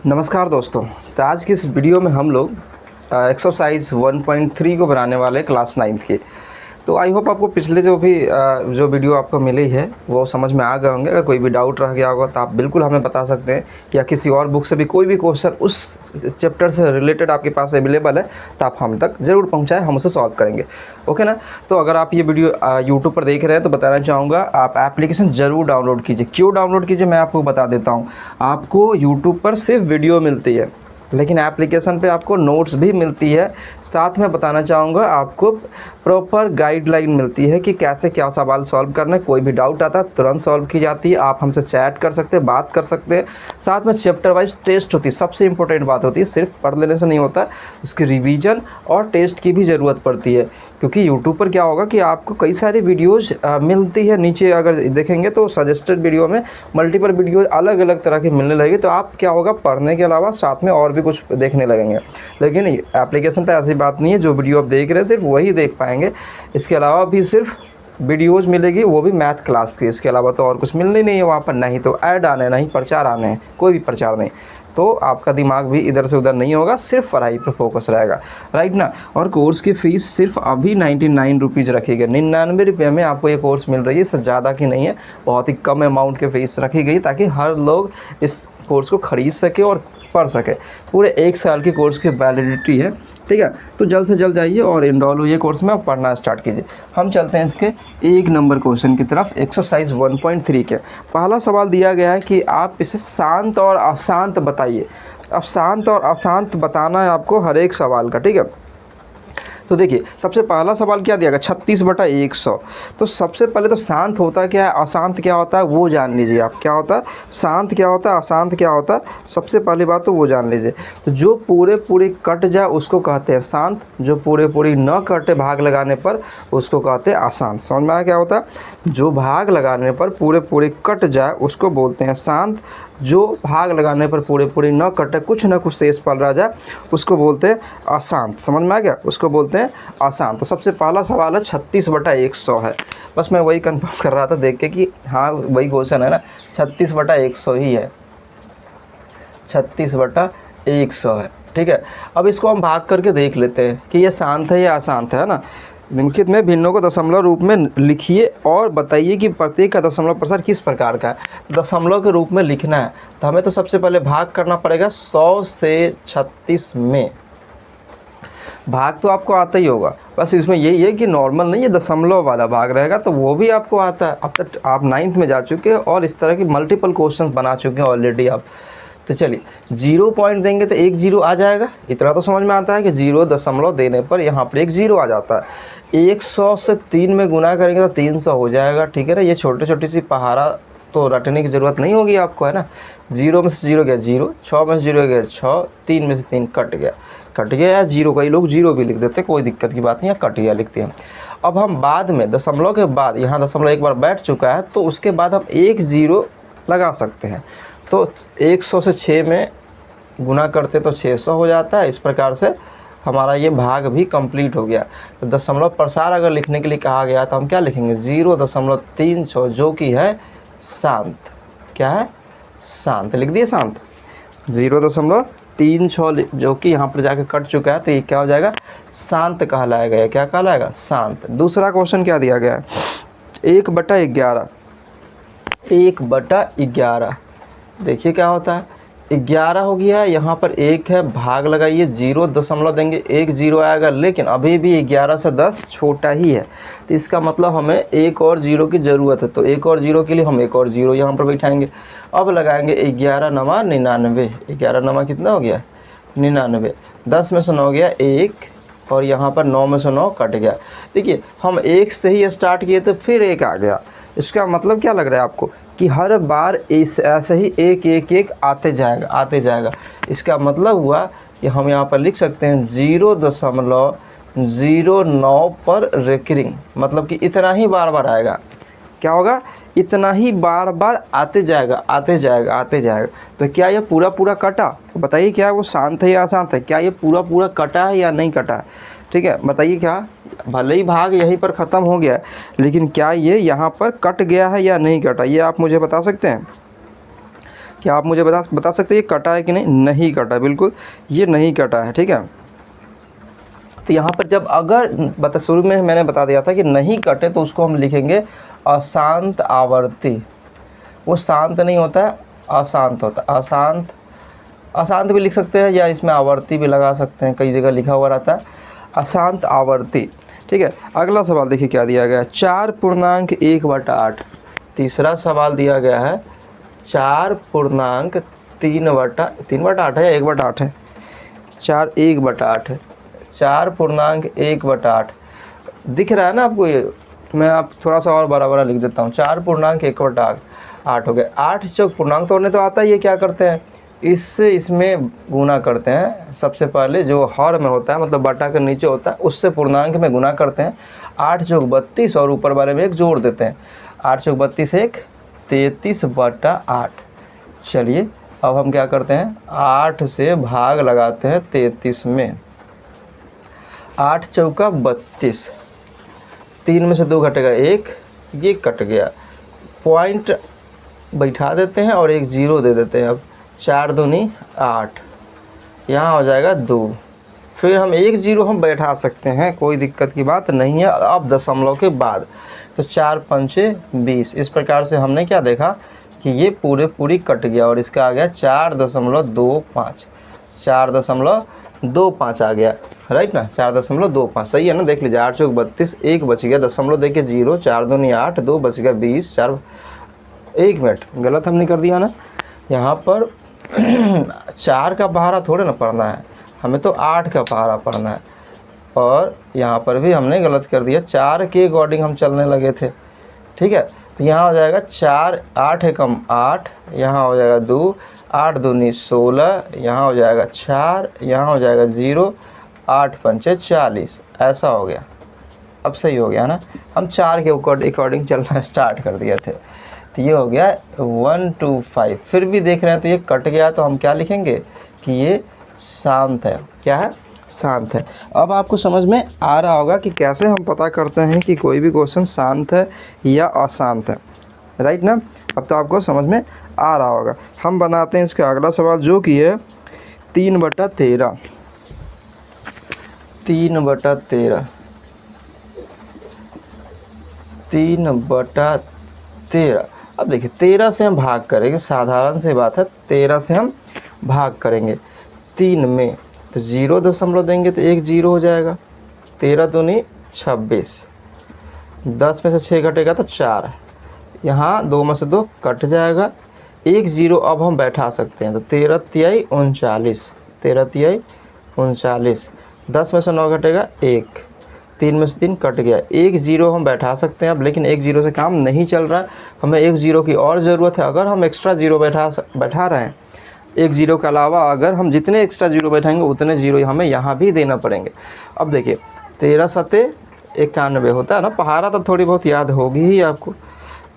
नमस्कार दोस्तों। तो आज की इस वीडियो में हम लोग एक्सरसाइज 1.3 को बनाने वाले क्लास 9th के। तो आई होप आपको पिछले जो वीडियो आपको मिली है वो समझ में आ गए होंगे। अगर कोई भी डाउट रह गया होगा तो आप बिल्कुल हमें बता सकते हैं, या किसी और बुक से भी कोई भी क्वेश्चन उस चैप्टर से रिलेटेड आपके पास अवेलेबल है तो आप हम तक ज़रूर पहुँचाएँ, हम उसे सॉल्व करेंगे। ओके ना। तो अगर आप ये वीडियो यूट्यूब पर देख रहे हैं तो बताना चाहूँगा आप एप्लीकेशन ज़रूर डाउनलोड कीजिए। क्यों डाउनलोड कीजिए मैं आपको बता देता हूँ। आपको यूट्यूब पर सिर्फ वीडियो मिलती है, लेकिन एप्लीकेशन पे आपको नोट्स भी मिलती है। साथ में बताना चाहूँगा आपको प्रॉपर गाइडलाइन मिलती है कि कैसे क्या सवाल सॉल्व करना है। कोई भी डाउट आता है तुरंत सॉल्व की जाती है। आप हमसे चैट कर सकते हैं, बात कर सकते हैं। साथ में चैप्टर वाइज टेस्ट होती है। सबसे इंपॉर्टेंट बात होती है, सिर्फ पढ़ लेने से नहीं होता, उसकी रिवीजन और टेस्ट की भी ज़रूरत पड़ती है। क्योंकि यूट्यूब पर क्या होगा कि आपको कई सारी वीडियोज़ मिलती है। नीचे अगर देखेंगे तो सजेस्टेड वीडियो में मल्टीपल वीडियोज़ अलग अलग तरह की मिलने लगेगी। तो आप क्या होगा, पढ़ने के अलावा साथ में और भी कुछ देखने लगेंगे। लेकिन एप्लीकेशन पे ऐसी बात नहीं है, जो वीडियो आप देख रहे हैं सिर्फ वही देख पाएंगे। इसके अलावा भी सिर्फ वीडियोज़ मिलेगी, वो भी मैथ क्लास की। इसके अलावा तो और कुछ मिलने नहीं है वहाँ पर। नहीं तो ऐड आने, नहीं प्रचार आने हैं, कोई भी प्रचार नहीं। तो आपका दिमाग भी इधर से उधर नहीं होगा, सिर्फ पढ़ाई पर फोकस रहेगा, राइट ना। और कोर्स की फ़ीस सिर्फ अभी 99 रुपीज़ रखी गई। 99 रुपये में आपको ये कोर्स मिल रही है। इससे ज़्यादा की नहीं है, बहुत ही कम अमाउंट की फ़ीस रखी गई ताकि हर लोग इस कोर्स को ख़रीद सके और पढ़ सके। पूरे 1 साल की कोर्स की वैलिडिटी है, ठीक है। तो जल्द से जल्द जाइए और इनरोल हुई कोर्स में और पढ़ना स्टार्ट कीजिए। हम चलते हैं इसके 1 नंबर क्वेश्चन की तरफ। एक्सरसाइज 1.3 के पहला सवाल दिया गया है कि आप इसे शांत और अशांत बताइए। अब शांत और अशांत बताना है आपको हर एक सवाल का, ठीक है। तो देखिए सबसे पहला सवाल क्या दिया गया, 36/100। तो सबसे पहले तो शांत होता क्या है, अशांत क्या होता है वो जान लीजिए आप। क्या होता है शांत, क्या होता है अशांत, क्या होता है, सबसे पहली बात तो वो जान लीजिए। तो जो पूरे कट जाए उसको कहते हैं शांत, जो पूरे न कटे भाग लगाने पर उसको कहते हैं अशांत। समझ में आया क्या होता है? जो भाग लगाने पर पूरे कट जाए उसको बोलते हैं शांत। जो भाग लगाने पर पूरे न कटे, कुछ ना कुछ शेष पल रह जाए, उसको बोलते हैं अशांत। समझ में आ गया? उसको बोलते हैं अशांत। तो सबसे पहला सवाल है 36/100 है। बस मैं वही कंफर्म कर रहा था देख के कि हाँ वही क्वेश्चन है ना, 36/100 ही है, 36/100 है, ठीक है। अब इसको हम भाग करके देख लेते हैं कि ये शांत है या अशांत है ना। निम्नलिखित में भिन्नों को दशमलव रूप में लिखिए और बताइए कि प्रत्येक का दशमलव प्रसार किस प्रकार का है। दशमलव के रूप में लिखना है तो हमें तो सबसे पहले भाग करना पड़ेगा 100 से 36 में। भाग तो आपको आता ही होगा, बस इसमें यही है कि नॉर्मल नहीं है, दशमलव वाला भाग रहेगा, तो वो भी आपको आता है। अब तक आप 9th में जा चुके हैं और इस तरह की मल्टीपल क्वेश्चन बना चुके हैं ऑलरेडी आप। तो चलिए 0 पॉइंट देंगे तो 1 0 आ जाएगा। इतना तो समझ में आता है कि 0 दशमलव देने पर यहाँ पर 1 0 आ जाता है। 100 से 3 में गुना करेंगे तो 300 हो जाएगा, ठीक है ना। ये छोटी सी पहाड़ा तो रटने की ज़रूरत नहीं होगी आपको, है ना। 0 में से 0 गया 0, 6 में से 0 गया 6, 3 में से 3 कट गया या 0। कई लोग 0 भी लिख देते, कोई दिक्कत की बात नहीं है, कट गया लिखते हैं। अब हम बाद में दशमलव के बाद, यहाँ दशमलव एक बार बैठ चुका है तो उसके बाद हम 1 0 लगा सकते हैं। तो 100 से 6 में गुना करते तो 600 हो जाता है। इस प्रकार से हमारा ये भाग भी कंप्लीट हो गया। तो दशमलव प्रसार अगर लिखने के लिए कहा गया तो हम क्या लिखेंगे, 0.36, जो कि है शांत। क्या है? शांत लिख दिए, शांत। 0.36 जो कि यहाँ पर जाके कट चुका है तो ये क्या हो जाएगा, शांत कहलाएगा। क्या कहलाएगा? शांत। दूसरा क्वेश्चन क्या दिया गया है, 1/11। 1/11 देखिए क्या होता है, 11 हो गया, यहाँ पर 1 है, भाग लगाइए, 0 दशमलव देंगे 1 0 आएगा, लेकिन अभी भी 11 से 10 छोटा ही है। तो इसका मतलब हमें एक और 0 की ज़रूरत है। तो एक और 0 के लिए हम एक और 0 यहाँ पर बैठाएंगे। अब लगाएंगे 11 9 99। 11 9 कितना हो गया, 99। 10 में से 9 गया 1, और यहाँ पर 9 में से 9 कट गया। देखिए हम 1 से ही स्टार्ट किए तो फिर 1 आ गया। इसका मतलब क्या लग रहा है आपको कि हर बार ऐसे ही 1 1 1 आते जाएगा। इसका मतलब हुआ कि हम यहाँ पर लिख सकते हैं 0.09 पर रेकरिंग, मतलब कि इतना ही बार आएगा। क्या होगा, इतना ही बार आते जाएगा। तो क्या ये पूरा कटा? तो बताइए क्या वो शांत है या अशांत है? क्या ये पूरा कटा है या नहीं कटा है? ठीक है, बताइए क्या, भले ही भाग यहीं पर ख़त्म हो गया है, लेकिन क्या ये यहाँ पर कट गया है या नहीं कटा, ये आप मुझे बता सकते हैं। क्या आप मुझे बता सकते हैं ये कटा है कि नहीं? नहीं कटा, बिल्कुल ये नहीं कटा है, ठीक है। तो यहाँ पर जब अगर शुरू में मैंने बता दिया था कि नहीं कटे तो उसको हम लिखेंगे अशांत आवर्ती। वो शांत नहीं होता है, अशांत होता है। अशांत भी लिख सकते हैं या इसमें आवर्ती भी लगा सकते हैं, कई जगह लिखा हुआ रहता है अशांत आवर्ती, ठीक है। अगला सवाल देखिए क्या दिया गया है, 4.1/8। तीसरा सवाल दिया गया है 4.3/8 है या 1/8 है? 4/1/8 है, 4.1/8 दिख रहा है ना आपको ये? मैं आप थोड़ा सा और बड़ा बड़ा लिख देता हूँ, 4.1/8 हो गया। 8 चौक पूर्णांक तोड़ने तो आता ही है, क्या करते हैं इससे इसमें गुना करते हैं। सबसे पहले जो हर में होता है मतलब बटा के नीचे होता है उससे पूर्णांक में गुना करते हैं। 8 चौक 32 और ऊपर वाले में 1 जोड़ देते हैं। 8 चौक 32 1 33/8। चलिए अब हम क्या करते हैं 8 से भाग लगाते हैं 33 में। 8 चौका 32, 3 में से 2 घटेगा 1, ये कट गया। पॉइंट बैठा देते हैं और एक जीरो दे देते हैं। अब 4 दूनी 8, यहाँ हो जाएगा 2। फिर हम एक जीरो हम बैठा सकते हैं, कोई दिक्कत की बात नहीं है। अब दशमलव के बाद तो 4 पंचे 20। इस प्रकार से हमने क्या देखा कि ये पूरी कट गया और इसका आ गया 4.25। 4.25 आ गया, राइट ना, 4.25 सही है ना। देख लीजिए 8 चौक 32, 1 बच गया, दशमलव देखिए 0, 4 दूनी 8, 2 बच गया 20, 4। 1 मिनट गलत हमने कर दिया ना, यहाँ पर 4 का पहाड़ा थोड़े ना पढ़ना है हमें, तो 8 का पहाड़ा पढ़ना है। और यहाँ पर भी हमने गलत कर दिया, 4 के अकॉर्डिंग हम चलने लगे थे, ठीक है। तो यहाँ हो जाएगा 4, 8 है कम 8, यहाँ हो जाएगा 2, 8 दूनी 16, यहाँ हो जाएगा 4, यहाँ हो जाएगा 0, 8 पंचे 40, ऐसा हो गया। अब सही हो गया ना, हम 4 के अकॉर्डिंग चलना स्टार्ट कर दिए थे। तो ये हो गया 125। फिर भी देख रहे हैं तो ये कट गया, तो हम क्या लिखेंगे कि ये शांत है। क्या है? शांत है। अब आपको समझ में आ रहा होगा कि कैसे हम पता करते हैं कि कोई भी क्वेश्चन शांत है या अशांत है, राइट ना। अब तो आपको समझ में आ रहा होगा। हम बनाते हैं इसका अगला सवाल जो कि है 3/13। 3/13 3/13। अब देखिए 13 से हम भाग करेंगे, साधारण सी बात है। 13 से हम भाग करेंगे 3 में, तो 0 दशमलव देंगे तो 1 0 हो जाएगा। 13 दूनी 26, 10 में से 6 घटेगा तो 4, यहाँ 2 में से 2 कट जाएगा, 1 0 अब हम बैठा सकते हैं। तो 13 तिहाई 39, 13 तिहाई 39, 10 में से 9 घटेगा 1, 3 में से 3 कट गया, 1 0 हम बैठा सकते हैं अब। लेकिन 1 0 से काम नहीं चल रहा है, हमें 1 0 की और ज़रूरत है। अगर हम एक्स्ट्रा 0 बैठा रहे हैं, 1 0 के अलावा अगर हम जितने एक्स्ट्रा 0 बैठाएंगे उतने 0 हमें यहाँ भी देना पड़ेंगे। अब देखिए 13 सते 91 होता है ना, पहाड़ा तो थोड़ी बहुत याद होगी ही आपको।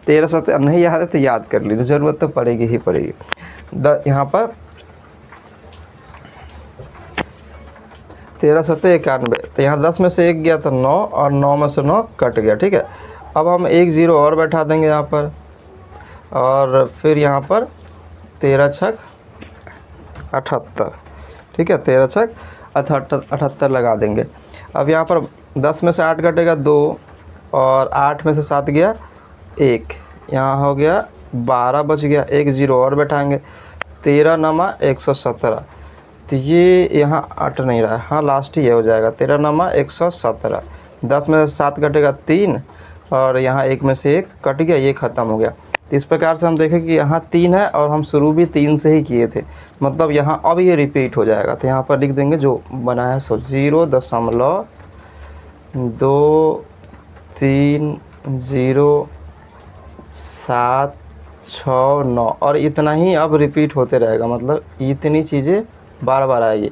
13 सते नहीं याद है तो याद कर लीजिए, ज़रूरत तो पड़ेगी ही पड़ेगी। यहाँ पर 13 सते 91, तो यहाँ 10 में से 1 गया तो 9 और 9 में से 9 कट गया, ठीक है। अब हम 1 0 और बैठा देंगे यहाँ पर, और फिर यहाँ पर 13 छक 78, ठीक है। 13 छक 78 लगा देंगे। अब यहाँ पर 10 में से 8 घटेगा 2 और 8 में से 7 गया 1, यहाँ हो गया 12 बच गया, 1 0 और बैठाएंगे। 13 नमा 117, तो ये यहाँ 8 नहीं रहा है, हाँ लास्ट ही हो जाएगा। 13 नमा 117, 10 में से 7 घटेगा 3 और यहाँ 1 में से 1 कट गया, ये ख़त्म हो गया। तो इस प्रकार से हम देखें कि यहाँ 3 है और हम शुरू भी 3 से ही किए थे, मतलब यहाँ अब ये रिपीट हो जाएगा। तो यहाँ पर लिख देंगे जो बना है सो 0.230769 और इतना ही अब रिपीट होते रहेगा, मतलब इतनी चीज़ें बार बार आएगी।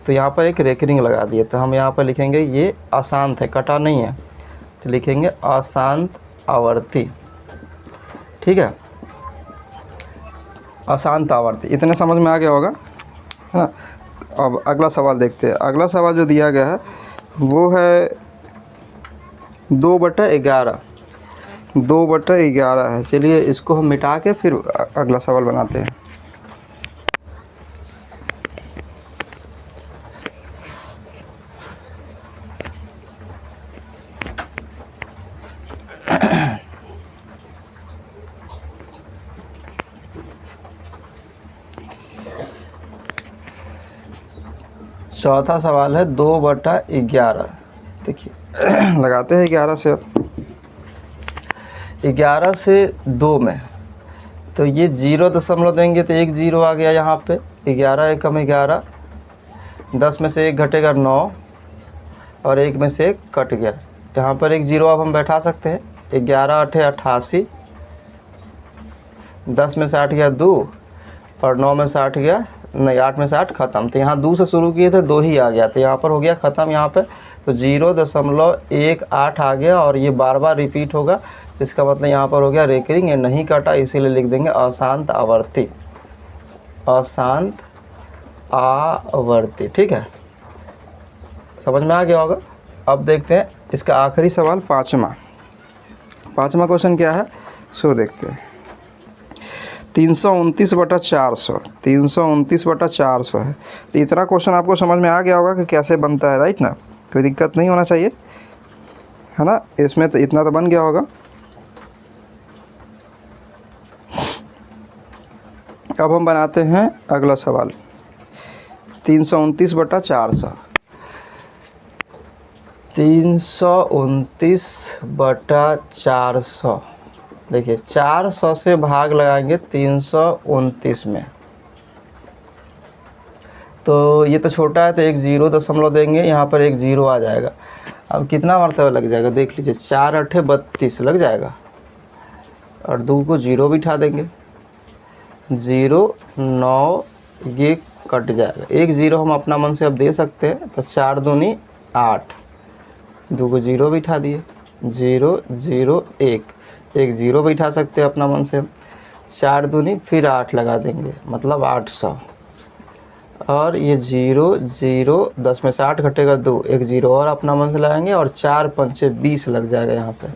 तो यहाँ पर एक रेकरिंग लगा दिए, तो हम यहाँ पर लिखेंगे ये अशांत है, कटा नहीं है, तो लिखेंगे अशांत आवर्ती, ठीक है। अशांत आवर्ती, इतने समझ में आ गया होगा, है ना। अब अगला सवाल देखते हैं। अगला सवाल जो दिया गया है वो है 2/11। 2/11 है। चलिए इसको हम मिटा के फिर अगला सवाल बनाते हैं। चौथा सवाल है 2/11। देखिए लगाते हैं 11 से, अब 11 से 2 में तो ये 0 दशमलव देंगे तो 1 0 आ गया यहाँ पे। 11 एकम 11, 10 में से 1 घटेगा 9 और 1 में से 1 कट गया। यहाँ पर 1 0 अब हम बैठा सकते हैं। 11 8 88, 10 में से 8 गया 2 और 9 में से 8 गया नहीं, 8 में से 8 ख़त्म। तो यहाँ 2 से शुरू किए थे 2 ही आ गया, तो यहाँ पर हो गया ख़त्म। यहाँ पे तो 0.18 आ गया और ये बार बार रिपीट होगा। इसका मतलब यहाँ पर हो गया रेकरिंग, ये नहीं कटा, इसीलिए लिख देंगे अशांत आवर्ती, अशांत आवर्ती। ठीक है, समझ में आ गया होगा। अब देखते हैं इसका आखिरी सवाल, पाँचवा क्वेश्चन क्या है सो देखते हैं। 329/400, 329/400 है। तो इतना क्वेश्चन आपको समझ में आ गया होगा कि कैसे बनता है, राइट ना। कोई दिक्कत नहीं होना चाहिए, है ना। इसमें तो इतना तो बन गया होगा। अब हम बनाते हैं अगला सवाल, 329/400। 329/400, देखिए 400 से भाग लगाएंगे 329 में, तो ये तो छोटा है तो 1 0 दशमलव देंगे, यहाँ पर 1 0 आ जाएगा। अब कितना मरतबा लग जाएगा देख लीजिए, 4 8 32 लग जाएगा और 2 को 0 बिठा देंगे, 0 9 ये कट जाएगा। 1 0 हम अपना मन से अब दे सकते हैं, तो 4 दूनी 8, 2 को 0 बिठा दिए, 0 0 1, 1 0 बिठा सकते हैं अपना मन से। 4 दूनी फिर 8 लगा देंगे, मतलब 800 और ये 0 0, 10 में से 8 घटेगा 2, 1 0 और अपना मन से लगाएंगे और 4 5 20 लग जाएगा यहाँ पे।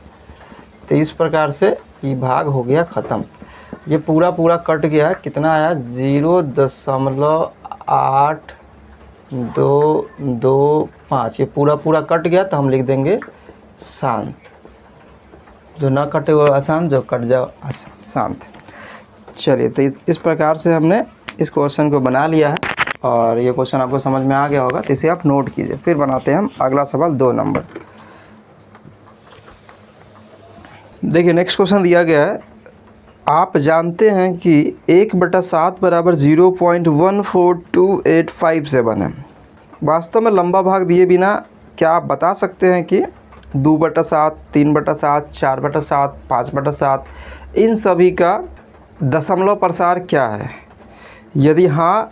तो इस प्रकार से ये भाग हो गया ख़त्म। ये पूरा कट गया, कितना आया 0.8225, ये पूरा कट गया। तो हम लिख देंगे शांत, जो ना कटे वो अशांत, जो कट जाओ शांत। चलिए, तो इस प्रकार से हमने इस क्वेश्चन को बना लिया है और ये क्वेश्चन आपको समझ में आ गया होगा, तो इसे आप नोट कीजिए। फिर बनाते हैं हम अगला सवाल 2 नंबर। देखिए नेक्स्ट क्वेश्चन दिया गया है, आप जानते हैं कि 1/7 बराबर 0.142857 है। वास्तव में लंबा भाग दिए बिना क्या आप बता सकते हैं कि 2/7, 3/7, 4/7, 5/7 इन सभी का दशमलव प्रसार क्या है? यदि हाँ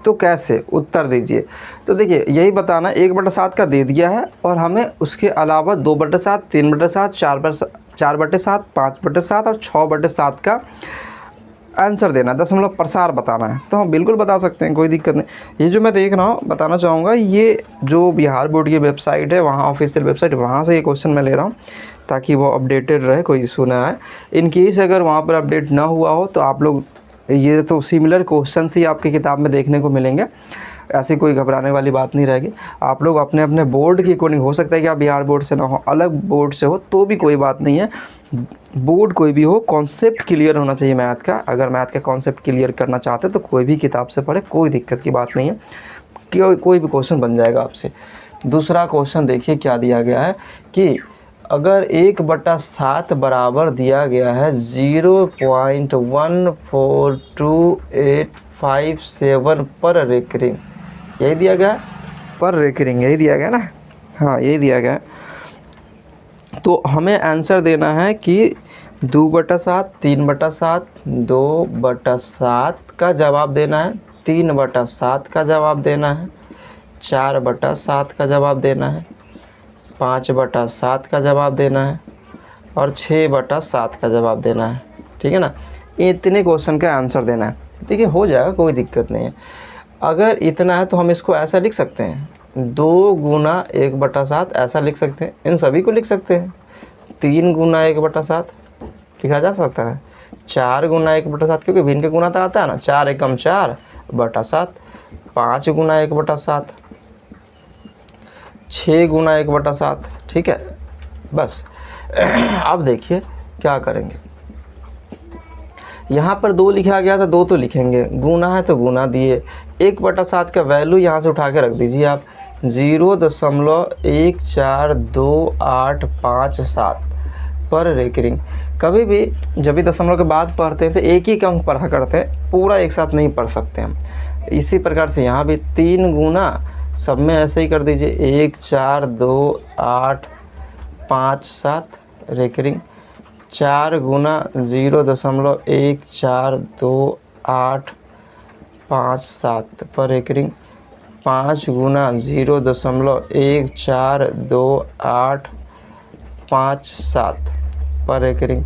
तो कैसे? उत्तर दीजिए। तो देखिए यही बताना, 1/7 का दे दिया है और हमें उसके अलावा 2/7, 3/7, 4/7, 5/7 और 6/7 का आंसर देना, दशमलव प्रसार बताना है। तो हम बिल्कुल बता सकते हैं, कोई दिक्कत नहीं। ये जो मैं देख रहा हूँ बताना चाहूँगा, ये जो बिहार बोर्ड की वेबसाइट है, वहाँ ऑफिशियल वेबसाइट, वहाँ से ये क्वेश्चन मैं ले रहा हूँ ताकि वो अपडेटेड रहे, कोई इशू ना आए। इन केस अगर वहाँ पर अपडेट ना हुआ हो तो आप लोग, ये तो सिमिलर क्वेश्चन ही आपकी किताब में देखने को मिलेंगे, ऐसी कोई घबराने वाली बात नहीं रहेगी। आप लोग अपने अपने बोर्ड की अकॉर्डिंग, हो सकता है कि आप बिहार बोर्ड से ना हो, अलग बोर्ड से हो, तो भी कोई बात नहीं है। बोर्ड कोई भी हो, कॉन्सेप्ट क्लियर होना चाहिए मैथ का। अगर मैथ का कॉन्सेप्ट क्लियर करना चाहते हैं तो कोई भी किताब से पढ़े, कोई दिक्कत की बात नहीं है, कि कोई भी क्वेश्चन बन जाएगा आपसे। दूसरा क्वेश्चन देखिए क्या दिया गया है कि अगर 1/7 बराबर दिया गया है 0.142857 पर रेकरिंग, यही दिया गया है, पर रेकरिंग यही दिया गया ना, हाँ यही दिया गया है। तो हमें आंसर देना है कि 2/7, 3/7, 2/7 का जवाब देना है, 3/7 का जवाब देना है, 4/7 का जवाब देना है, 5/7 का जवाब देना है और 6/7 का जवाब देना है। ठीक है ना, इतने क्वेश्चन का आंसर देना है। देखिए हो जाएगा, कोई दिक्कत नहीं है। अगर इतना है तो हम इसको ऐसा लिख सकते हैं, 2 गुना 1/7 ऐसा लिख सकते हैं, इन सभी को लिख सकते हैं। 3 गुना 1/7 लिखा जा सकता है, 4 गुना 1/7, क्योंकि भिन्न के गुना तो आता है ना, 4 एकम 4/7, 5 गुना 1/7, 6 गुना 1/7। ठीक है, बस अब देखिए क्या करेंगे। यहाँ पर 2 लिखा गया था, 2 तो लिखेंगे, गुना है तो गुना दिए। 1/7 का वैल्यू यहाँ से उठा के रख दीजिए आप, 0.1428557 पर रेकरिंग। कभी भी जब भी दशमलव के बाद पढ़ते हैं तो एक ही अंक पढ़ा करते हैं, पूरा एक साथ नहीं पढ़ सकते हम। इसी प्रकार से यहाँ भी 3 गुना सब में ऐसे ही कर दीजिए, 1428557 रेकरिंग। 4 गुना 0.1428557 पर रेकरिंग। 5 गुना 0.1428557 पर रेकरिंग।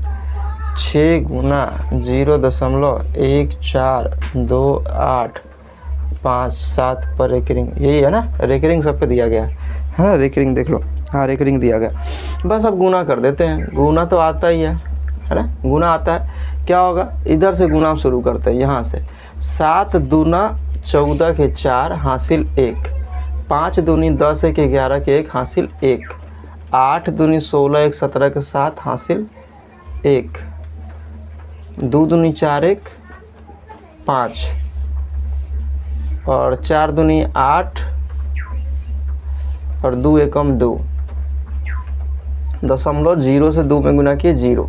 6 गुना 0.1428557 पर रेकरिंग। यही है ना, रेकरिंग सब पे दिया गया है ना, रेकरिंग देख लो, हाँ रेकरिंग दिया गया। बस अब गुना कर देते हैं, गुना तो आता ही है ना, गुना आता है। क्या होगा, इधर से गुना शुरू करते हैं, यहाँ से 7 दूना 14 के 4 हासिल 1, 5 दूनी 10 के 11 के 1 हासिल 1, 8 दूनी 16 1 17 के 7 हासिल 1, 2 दूनी 4 1 5 और 4 दूनी 8 और 2 एकम 2, 0.0 से 2 में गुना किए 0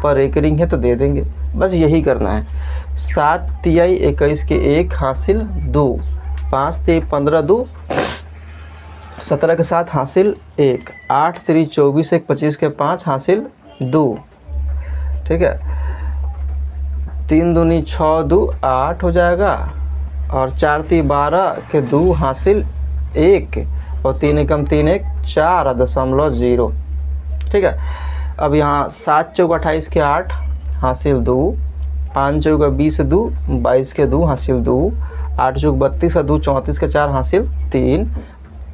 पर रेकरिंग है तो दे देंगे। बस यही करना है। 7 तिहाई 21 के 1 हासिल 2, 5 तिहाई 15 2 17 के 7 हासिल 1, 8 तिहाई 24 1 25 के 5 हासिल 2, ठीक है। 3 दूनी 6 2 8 हो जाएगा और 4 तिहाई 12 के 2 हासिल 1 और 3 एकम 3 1 4.0, ठीक है। अब यहाँ 7 चौक 28 के 8 हासिल 2, 5 चौक 20 2 22 के 2 हासिल 2, 8 चौक 32 2 34 के 4 हासिल 3,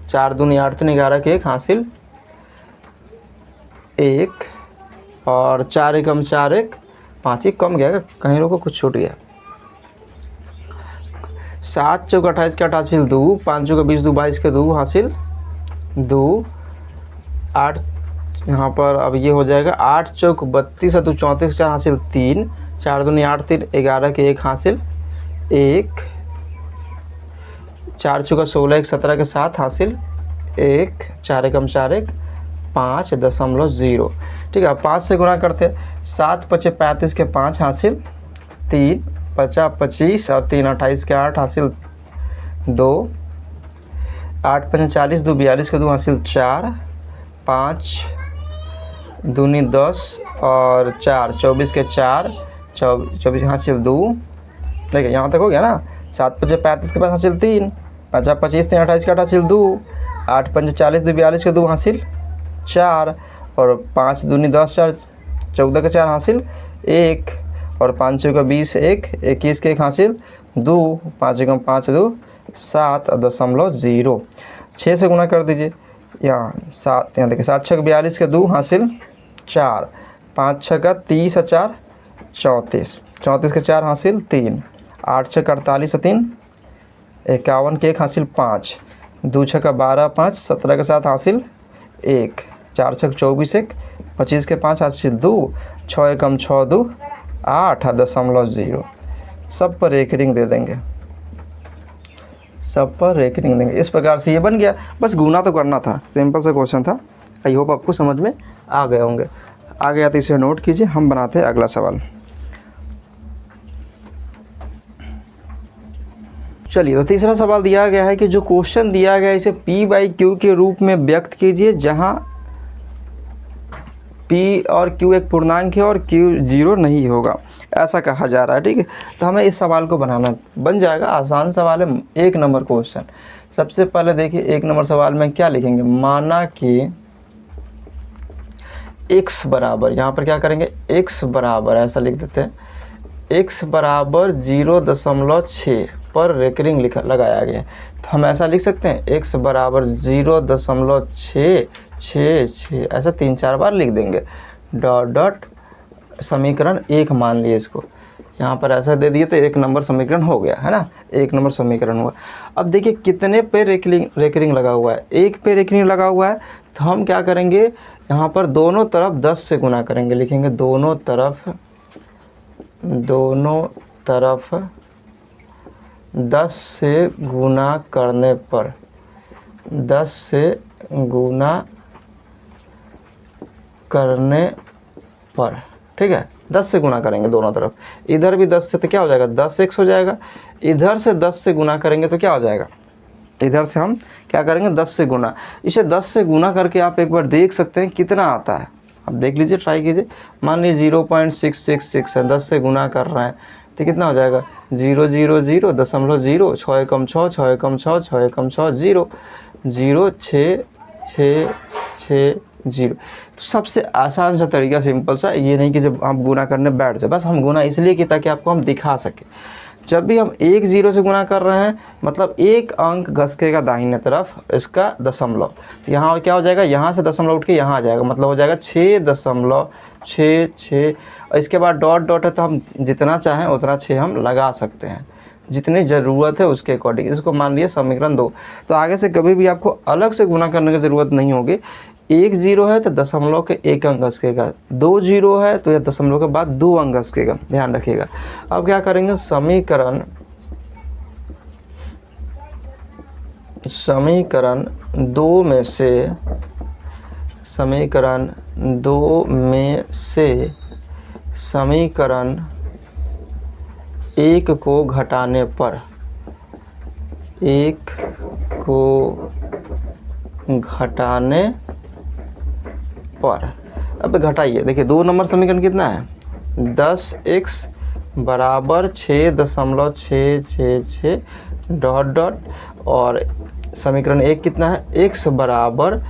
4 दूनी 8 3 11 के 1 हासिल 1 और 4 एकम 4 1 5 1 कम गया, कहीं लोगों को कुछ छूट गया। 7 चौक 28 के 8 हासिल 2, 5 चौक 20 2 22 के 2 हासिल 2, 8 यहाँ पर अब ये हो जाएगा 8 चौक 32 2 34 4 हासिल 3, 4 दूनी 8 3 11 के 1 हासिल 1, 4 चौका 16 1 17 के 7 हासिल 1, 4 एकम 4 1 5.0, ठीक है। 5 से गुणा करते, 7 5 35 के 5 हासिल 3, 50 25 और 3 28 के 8 हासिल 2, 8 5 40 2 42 के 2 हासिल 4, 5 दूनी 10 और 4 24 के 4 24 हासिल 2, देखिए यहाँ तक हो गया ना। 7 5 35 के 5 हासिल 3, 50 25 3 28 के 8 हासिल 2, 8 5 40 2 42 के 2 हासिल 4 और 5 दूनी 10 4 14 के 4 हासिल 1 और 5 चौका 20 1 21 के 1 हासिल 2, 5 एकम 5 2 7.0। 6 से गुणा कर दीजिए, यहाँ 7 यहाँ देखिए 7 6 42 के 2 हासिल 4, 5 6 का 30 4 34 34 के 4 हासिल 3, 8 6 48 3 51 के 1 हासिल 5, 2 6 का 12 5 17 के 7 हासिल 1, 4 6 24 1 25 के 5 हासिल 2, 6 एकम 6 2 8.0। सब पर रेकरिंग दे देंगे, सब पर रेकरिंग देंगे। इस प्रकार से ये बन गया। बस गुना तो करना था, सिंपल सा क्वेश्चन था। आई होप आपको समझ में आ गए होंगे। आ गया तो इसे नोट कीजिए, हम बनाते हैं अगला सवाल। चलिए, तो तीसरा सवाल दिया गया है कि जो क्वेश्चन दिया गया है इसे P/Q के रूप में व्यक्त कीजिए, जहां P और Q एक पूर्णांक है और Q 0 नहीं होगा, ऐसा कहा जा रहा है, ठीक है। तो हमें इस सवाल को बनाना बन जाएगा। आसान सवाल है, 1 नंबर क्वेश्चन। सबसे पहले देखिए 1 नंबर सवाल में क्या लिखेंगे, माना कि x बराबर, यहाँ पर क्या करेंगे, x बराबर ऐसा लिख देते हैं, x बराबर 0.6 पर रेकरिंग लगाया गया है। तो हम ऐसा लिख सकते हैं, x बराबर 0.666 ऐसा 3-4 बार लिख देंगे, डॉट डॉट समीकरण 1 मान लिए इसको। यहाँ पर ऐसा दे दिए तो 1 नंबर समीकरण हो गया, है ना, 1 नंबर समीकरण हुआ। अब देखिए कितने पे रेकरिंग लगा हुआ है, 1 पे रेकरिंग लगा हुआ है। तो हम क्या करेंगे, यहाँ पर दोनों तरफ 10 से गुना करेंगे, लिखेंगे दोनों तरफ दोनों तरफ 10 से गुना करने पर, 10 से गुना करने पर, ठीक है, 10 से गुना करेंगे दोनों तरफ। इधर भी 10 से तो क्या हो जाएगा 10x हो जाएगा, इधर से 10 से गुना करेंगे तो क्या हो जाएगा, इधर से हम क्या करेंगे 10 से गुना। इसे 10 से गुना करके आप एक बार देख सकते हैं कितना आता है। अब देख लीजिए, ट्राई कीजिए। मान लीजिए 0.666 है, 10 से गुना कर रहे हैं तो कितना हो जाएगा 0 0 0 0.0, 6 एकम 6, 6 एकम 6, 6 एकम 6, 0 0 6 6 6 0। तो सबसे आसान सा तरीका सिंपल सा, ये नहीं कि जब आप गुना करने बैठ जाए, बस हम गुना इसलिए कि ताकि आपको हम दिखा सके। जब भी हम 1 0 से गुना कर रहे हैं मतलब एक अंक घसकेगा दाहिने तरफ इसका दशमलव, तो यहाँ क्या हो जाएगा, यहाँ से दशमलव उठ के यहाँ आ जाएगा, मतलब हो जाएगा 6.66। और इसके बाद डॉट डॉट है तो हम जितना चाहें उतना 6 हम लगा सकते हैं, जितनी ज़रूरत है उसके अकॉर्डिंग। इसको मान लिए समीकरण 2। तो आगे से कभी भी आपको अलग से गुना करने की ज़रूरत नहीं होगी। 1 0 है तो दशमलव के 1 अंक घसकेगा, 2 0 है तो यह दशमलव के बाद 2 अंक घसकेगा, ध्यान रखिएगा। अब क्या करेंगे, समीकरण 2 में से, समीकरण 2 में से समीकरण 1 को घटाने पर, 1 को घटाने पर, अब घटाइए, देखिए 2 नंबर समीकरण कितना है 10x बराबर 6.666 डॉट डॉट, और समीकरण 1 कितना है x बराबर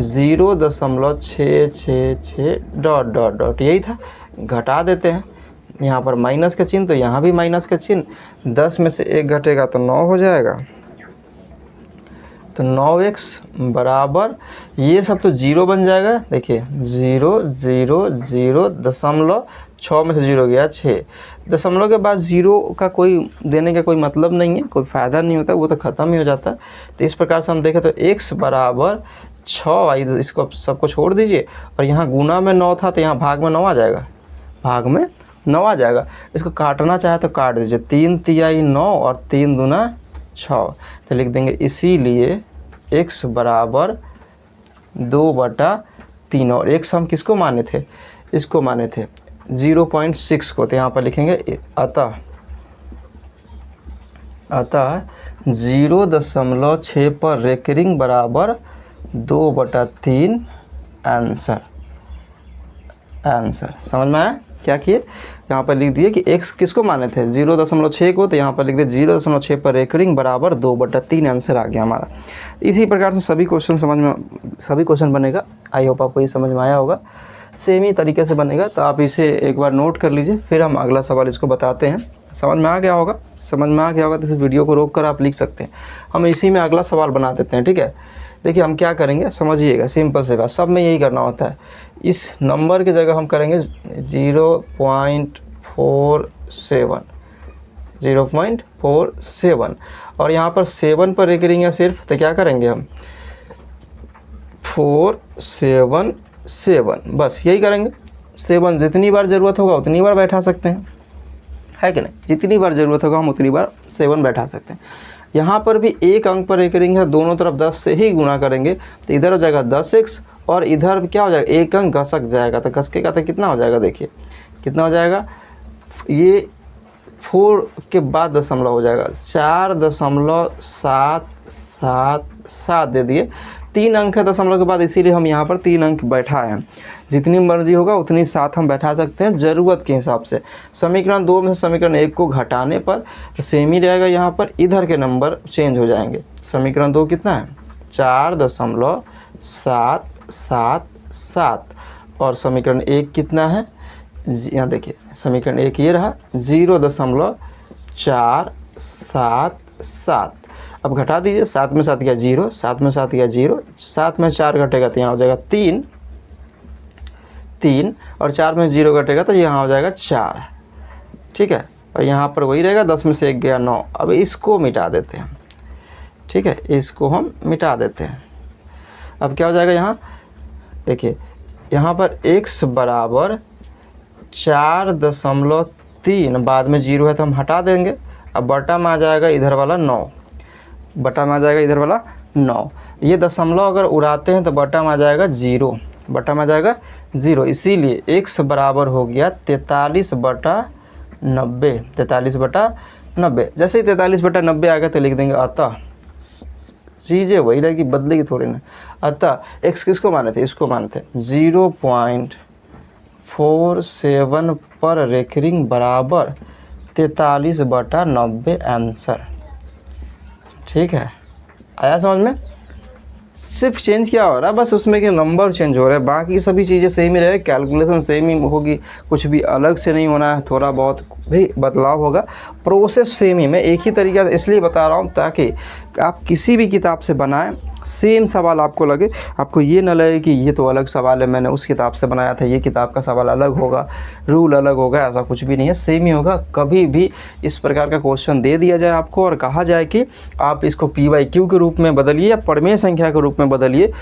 0.666 डॉट डॉट डॉट, यही था। घटा देते हैं, यहाँ पर माइनस का चिन्ह तो यहाँ भी माइनस का चिन्ह, 10 में से 1 घटेगा तो 9 हो जाएगा, तो 9x बराबर ये सब तो 0 बन जाएगा। देखिए 0 0 0 दशमलव, 6 में से 0 गया 6, दशमलव के बाद 0 का कोई देने का कोई मतलब नहीं है, कोई फ़ायदा नहीं होता, वो तो ख़त्म ही हो जाता है। तो इस प्रकार से हम देखें तो x बराबर 6, इसको सबको छोड़ दीजिए, और यहाँ गुना में 9 था तो यहाँ भाग में 9 आ जाएगा, भाग में 9 आ जाएगा। इसको काटना चाहे तो काट दीजिए, 3 तिहाई 9 और 3 दूना 6, तो लिख देंगे इसीलिए x बराबर 2/3, और x हम किसको माने थे, इसको माने थे 0.6 को, तो यहाँ पर लिखेंगे अतः 0.6 पर रेकरिंग बराबर 2/3 आंसर। समझ में आया क्या किए, यहाँ पर लिख दिए कि x किसको माने थे 0.6 को, तो यहाँ पर लिख दिए 0.6 पर रेकरिंग बराबर 2/3 आंसर आ गया हमारा। इसी प्रकार से सभी क्वेश्चन बनेगा। आई होप आपको ये समझ में आया होगा, सेम ही तरीके से बनेगा, तो आप इसे एक बार नोट कर लीजिए, फिर हम अगला सवाल इसको बताते हैं। समझ में आ गया होगा तो इस वीडियो को रोक कर आप लिख सकते हैं, हम इसी में अगला सवाल बना देते हैं, ठीक है। देखिए हम क्या करेंगे समझिएगा, सिंपल से बात, सब में यही करना होता है। इस नंबर की जगह हम करेंगे 0.47, और यहाँ पर 7 पर रेकरिंग है सिर्फ, तो क्या करेंगे हम 477, बस यही करेंगे। 7 जितनी बार ज़रूरत होगा उतनी बार बैठा सकते हैं, है कि नहीं, जितनी बार ज़रूरत होगा हम उतनी बार 7 बैठा सकते हैं। यहाँ पर भी 1 अंक पर रेकरिंग है, दोनों तरफ 10 से ही गुना करेंगे, तो इधर हो जाएगा 10x, और इधर भी क्या हो जाएगा 1 अंक घसक जाएगा, तो घसकेगा तो कितना हो जाएगा, देखिए कितना हो जाएगा, ये 4 के बाद दशमलव हो जाएगा 4.777 दे दिए, 3 अंक है दशमलव के बाद, इसीलिए हम यहाँ पर 3 अंक बैठा है। जितनी मर्जी होगा उतनी 7 हम बैठा सकते हैं ज़रूरत के हिसाब से। समीकरण 2 में से समीकरण 1 को घटाने पर तो सेम ही रहेगा, यहाँ पर इधर के नंबर चेंज हो जाएंगे। समीकरण 2 कितना है 4.777, और समीकरण 1 कितना है, यहाँ देखिए समीकरण 1 ये रहा 0.477। अब घटा दीजिए, 7 में 7 गया 0, 7 में 7 गया 0, 7 में 4 घटेगा तो यहाँ हो जाएगा 3, और 4 में 0 घटेगा तो यहाँ हो जाएगा 4, ठीक है। और यहाँ पर वही रहेगा, 10 में से 1 गया 9। अब इसको मिटा देते हैं, ठीक है, इसको हम मिटा देते हैं। अब क्या हो जाएगा, यहाँ देखिए यहाँ पर x बराबर 4.3 3, बाद में 0 है तो हम हटा देंगे। अब बटा में आ जाएगा इधर वाला 9, बटा में आ जाएगा इधर वाला 9। ये दशमलव अगर उड़ाते हैं तो बटा में आ जाएगा 0, बटा में आ जाएगा 0। इसीलिए x बराबर हो गया 43/90, 43/90। जैसे ही 43/90 आ गया तो लिख देंगे अतः, चीज़ें वही रहेगी, बदलेगी थोड़ी ना। अतः x किसको माने थे, इसको माने थे 0.47 पर रेकरिंग बराबर 43/90 आंसर। ठीक है, आया समझ में? सिर्फ चेंज क्या हो रहा है, बस उसमें के नंबर चेंज हो रहे हैं, बाकी सभी चीज़ें सेम ही रहे, कैलकुलेशन सेम ही होगी, कुछ भी अलग से नहीं होना है। थोड़ा बहुत भी बदलाव होगा, प्रोसेस सेम ही। मैं एक ही तरीका इसलिए बता रहा हूँ ताकि आप किसी भी किताब से बनाएं सेम सवाल आपको लगे, आपको ये ना लगे कि ये तो अलग सवाल है, मैंने उस किताब से बनाया था, ये किताब का सवाल अलग होगा, रूल अलग होगा। ऐसा कुछ भी नहीं है, सेम ही होगा। कभी भी इस प्रकार का क्वेश्चन दे दिया जाए आपको और कहा जाए कि आप इसको PYQ के रूप में बदलिए या प्रमेय संख्या के रूप में बदलिए,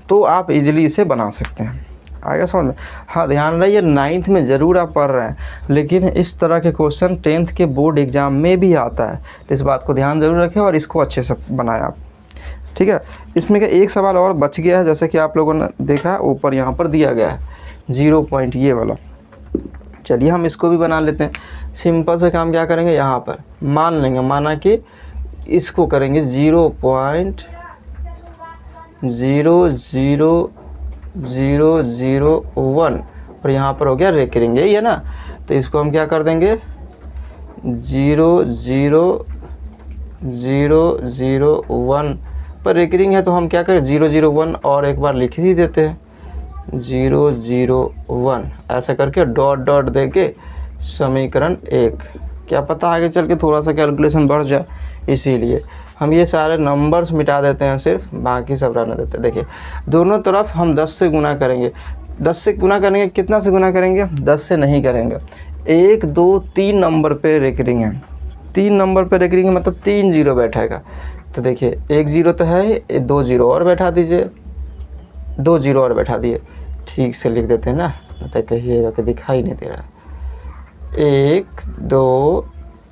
तो आप इजीली इसे बना सकते हैं। आएगा समझ में? हाँ, ध्यान रहिए 9th में ज़रूर आप पढ़ रहे हैं, लेकिन इस तरह के क्वेश्चन 10th के बोर्ड एग्ज़ाम में भी आता है, तो इस बात को ध्यान ज़रूर रखें और इसको अच्छे से बनाएं आप। ठीक है, इसमें का एक सवाल और बच गया है, जैसे कि आप लोगों ने देखा ऊपर यहाँ पर दिया गया है 0 पॉइंट ये वाला। चलिए हम इसको भी बना लेते हैं। सिंपल से काम क्या करेंगे, यहाँ पर मान लेंगे, माना कि इसको करेंगे 0.00001 और यहाँ पर हो गया रेकरिंग, यही है ना। तो इसको हम क्या कर देंगे 0.00001 पर रेकरिंग है, तो हम क्या करें 001 और एक बार लिख ही देते हैं 001, ऐसा करके डॉट डॉट दे के समीकरण 1। क्या पता आगे चल के थोड़ा सा कैलकुलेशन बढ़ जाए, इसीलिए हम ये सारे नंबर्स मिटा देते हैं, सिर्फ बाकी सब रहने देते हैं। देखिए दोनों तरफ हम 10 से गुना करेंगे। 10 से गुना करेंगे, कितना से गुना करेंगे, 10 से नहीं करेंगे। 1 2 3 नंबर पे रेकरिंग है, 3 नंबर पे रेकरिंग है, मतलब 3 जीरो बैठेगा। तो देखिए 1 जीरो तो है, 2 जीरो और बैठा दीजिए, 2 जीरो और बैठा दिए। ठीक से लिख देते हैं ना, तो कहिएगा कि दिखाई नहीं दे रहा। 1 2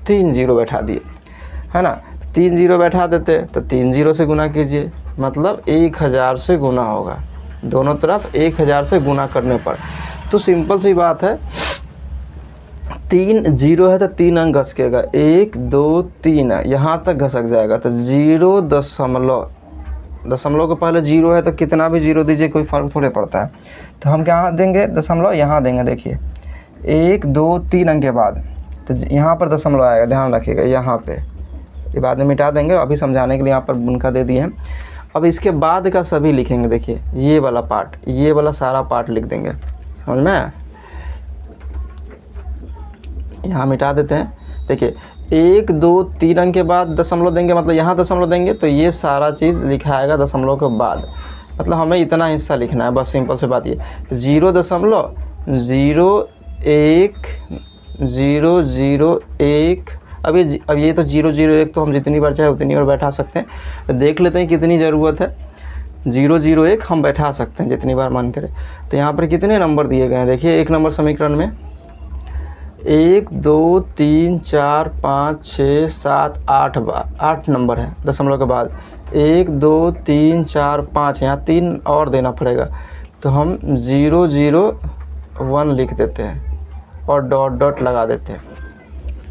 3 जीरो बैठा दिए, है ना। 3 जीरो बैठा देते, तो 3 जीरो से गुना कीजिए, मतलब 1000 से गुना होगा। दोनों तरफ 1000 से गुना करने पर, तो सिंपल सी बात है, 3 जीरो है तो 3 अंक घसकेगा, 1 2 3 है, यहाँ तक घसक जाएगा। तो 0.0 के पहले 0 है तो कितना भी 0 दीजिए, कोई फ़र्क थोड़े पड़ता है। तो हम क्या देंगे, दशमलव यहाँ देंगे। देखिए 1 2 3 अंक के बाद तो यहाँ पर दशमलव आएगा, ध्यान रखिएगा यहाँ पे। ये बाद में मिटा देंगे, अभी समझाने के लिए यहाँ पर बुनका दे दिए हैं। अब इसके बाद का सभी लिखेंगे। देखिए ये वाला पार्ट, ये वाला सारा पार्ट लिख देंगे, समझ में। यहाँ मिटा देते हैं। देखिए 1 2 3 अंक के बाद दशमलव देंगे, मतलब यहाँ दशमलव देंगे, तो ये सारा चीज़ लिखा आएगा दशमलव के बाद, मतलब हमें इतना हिस्सा लिखना है, बस सिंपल से बात ये। 0.01001। अब ये तो 001 तो हम जितनी बार चाहे उतनी बार बैठा सकते हैं। तो देख लेते हैं कितनी ज़रूरत है। 001 हम बैठा सकते हैं जितनी बार मन करे। तो यहाँ पर कितने नंबर दिए गए हैं, देखिए 1 नंबर समीकरण में 1 2 3 4 5 6 7 8 नंबर है दशमलव के बाद। 1 2 3 4 5, यहाँ 3 और देना पड़ेगा, तो हम 001 लिख देते हैं और डॉट डॉट लगा देते हैं।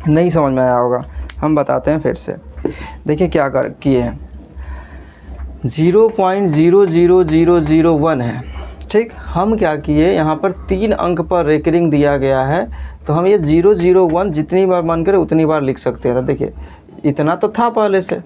नहीं समझ में आया होगा, हम बताते हैं फिर से। देखिए क्या किए हैं, 0.00001 है, ठीक। हम क्या किए, यहाँ पर 3 अंक पर रेकरिंग दिया गया है, तो हम ये 001 जितनी बार मन करे उतनी बार लिख सकते हैं। तो देखिए इतना तो था पहले से,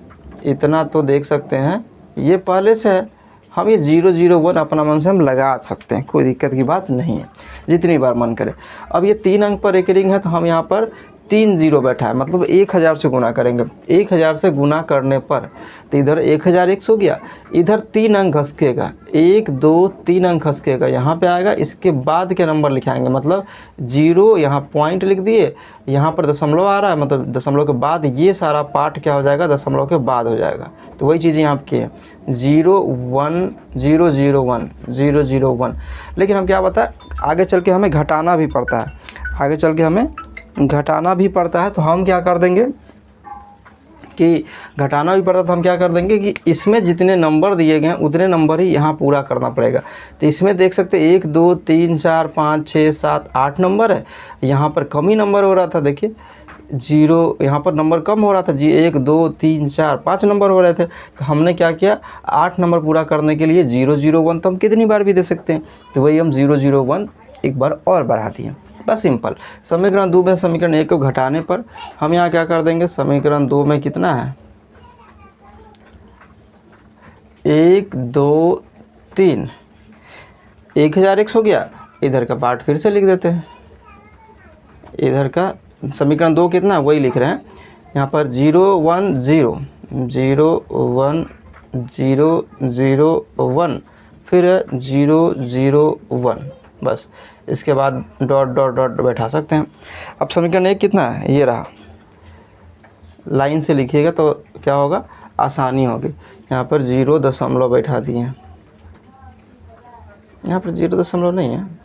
इतना तो देख सकते हैं, ये पहले से है, हम ये 001 अपना मन से हम लगा सकते हैं, कोई दिक्कत की बात नहीं है, जितनी बार मन करे। अब ये 3 अंक पर रेकरिंग है, तो हम यहाँ पर 3 जीरो बैठा है, मतलब 1000 से गुना करेंगे। 1000 से गुना करने पर तो इधर 1001 हो गया, इधर 3 अंक घसकेगा, 1 2 3 अंक घसकेगा, यहाँ पे आएगा। इसके बाद के नंबर लिखाएंगे, मतलब 0 यहाँ पॉइंट लिख दिए, यहाँ पर दशमलव आ रहा है, मतलब दशमलव के बाद ये सारा पार्ट क्या हो जाएगा, दशमलव के बाद हो जाएगा। तो वही चीज़ें यहाँ की है 01001। लेकिन हम क्या बताएं, आगे चल के हमें घटाना भी पड़ता है, आगे चल के हमें घटाना भी पड़ता है तो हम क्या कर देंगे कि घटाना भी पड़ता तो हम क्या कर देंगे कि इसमें जितने नंबर दिए गए हैं उतने नंबर ही यहाँ पूरा करना पड़ेगा। तो इसमें देख सकते हैं 1 2 3 4 5 6 7 8 नंबर है, यहाँ पर कम ही नंबर हो रहा था। देखिए 0 यहाँ पर नंबर कम हो रहा था जी, 1 2 3 4 5 नंबर हो रहे थे। तो हमने क्या किया, 8 नंबर पूरा करने के लिए 0 0 1 तो हम कितनी बार भी दे सकते हैं, तो वही हम 0 0 1 एक बार और बढ़ा दिए। बस सिंपल। समीकरण 2 में समीकरण 1 को घटाने पर हम यहाँ क्या कर देंगे, समीकरण 2 में कितना है 1 2 3 1001 हो गया। इधर का पार्ट फिर से लिख देते हैं, इधर का समीकरण 2 कितना है वही लिख रहे हैं। यहाँ पर 0 1 0 0 1 0 0 1 फिर 0 0 1, बस इसके बाद डॉट डॉट डॉट बैठा सकते हैं। अब समीकरण 1 कितना है, ये रहा। लाइन से लिखिएगा तो क्या होगा, आसानी होगी। यहाँ पर 0 दशमलव बैठा दिए हैं, यहाँ पर 0 दशमलव नहीं है,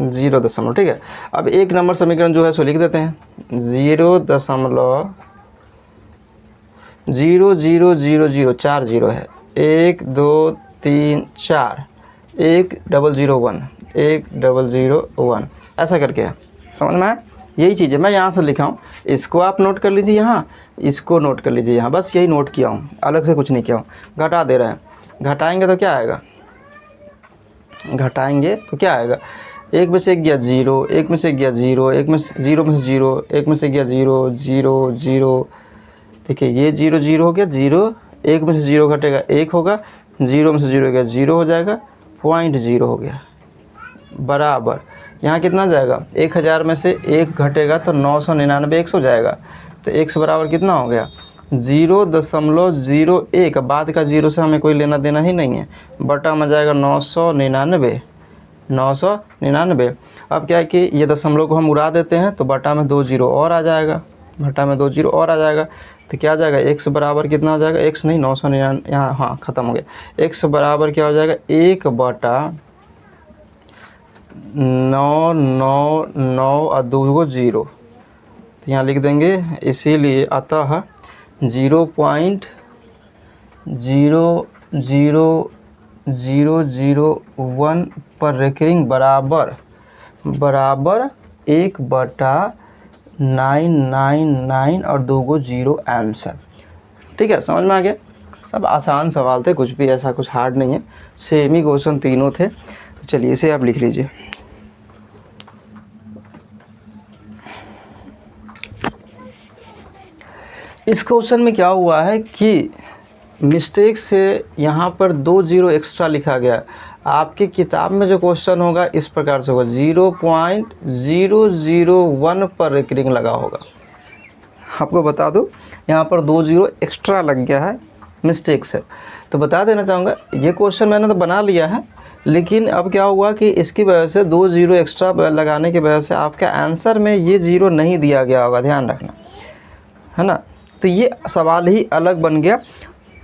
जीरो दशमलव, ठीक है। अब एक नंबर समीकरण जो है सो लिख देते हैं, 0.000 4 0 है, 1 2 3 4 1 0 0 1 1 0 0 1 ऐसा करके है, समझ में आया। यही चीज़ है, मैं यहाँ से लिखा हूँ, इसको आप नोट कर लीजिए, यहाँ इसको नोट कर लीजिए, यहाँ बस यही नोट किया हूँ, अलग से कुछ नहीं किया हूँ। घटा दे रहे हैं, घटाएंगे तो क्या आएगा, घटाएंगे तो क्या आएगा, 1 में से गया 0, 1 में से गया 0, 1 में से 0 में से 0, 1 में से गया 0 0 0, देखिए ये 0 0 हो गया 0, 1 में से 0 घटेगा 1 होगा, 0 में से 0 गया 0 हो जाएगा, 0.0 हो गया, बराबर यहाँ कितना जाएगा, 1000 में से 1 घटेगा तो 999 100 जाएगा, तो x बराबर कितना हो गया 0.01, बाद का 0 से हमें कोई लेना देना ही नहीं है, बटा में जाएगा 999। अब क्या है कि ये दशमलव को हम उड़ा देते हैं तो बटा में 2 0 और आ जाएगा, बटा में 2 0 और आ जाएगा, तो क्या आ जाएगा x बराबर कितना हो जाएगा, x नहीं 999, यहाँ हाँ ख़त्म हो गया। x बराबर क्या हो जाएगा 1 बटा 999 और 2 0, तो यहाँ लिख देंगे, इसीलिए अतः 0.00001 पर रेकरिंग बराबर 1 बटा 999 और 2 0 आंसर। ठीक है, समझ में आ गया। सब आसान सवाल थे, कुछ भी ऐसा कुछ हार्ड नहीं है, सेम ही क्वेश्चन तीनों थे। तो चलिए इसे आप लिख लीजिए। इस क्वेश्चन में क्या हुआ है कि मिस्टेक से यहाँ पर 2 0 एक्स्ट्रा लिखा गया। आपके किताब में जो क्वेश्चन होगा इस प्रकार से होगा, 0.001 पर रेकरिंग लगा होगा। आपको बता दूं यहाँ पर 2 0 एक्स्ट्रा लग गया है मिस्टेक से। तो बता देना चाहूँगा, ये क्वेश्चन मैंने तो बना लिया है, लेकिन अब क्या हुआ कि इसकी वजह से 2 0 एक्स्ट्रा लगाने की वजह से आपका आंसर में ये 0 नहीं दिया गया होगा, ध्यान रखना, है ना। तो ये सवाल ही अलग बन गया,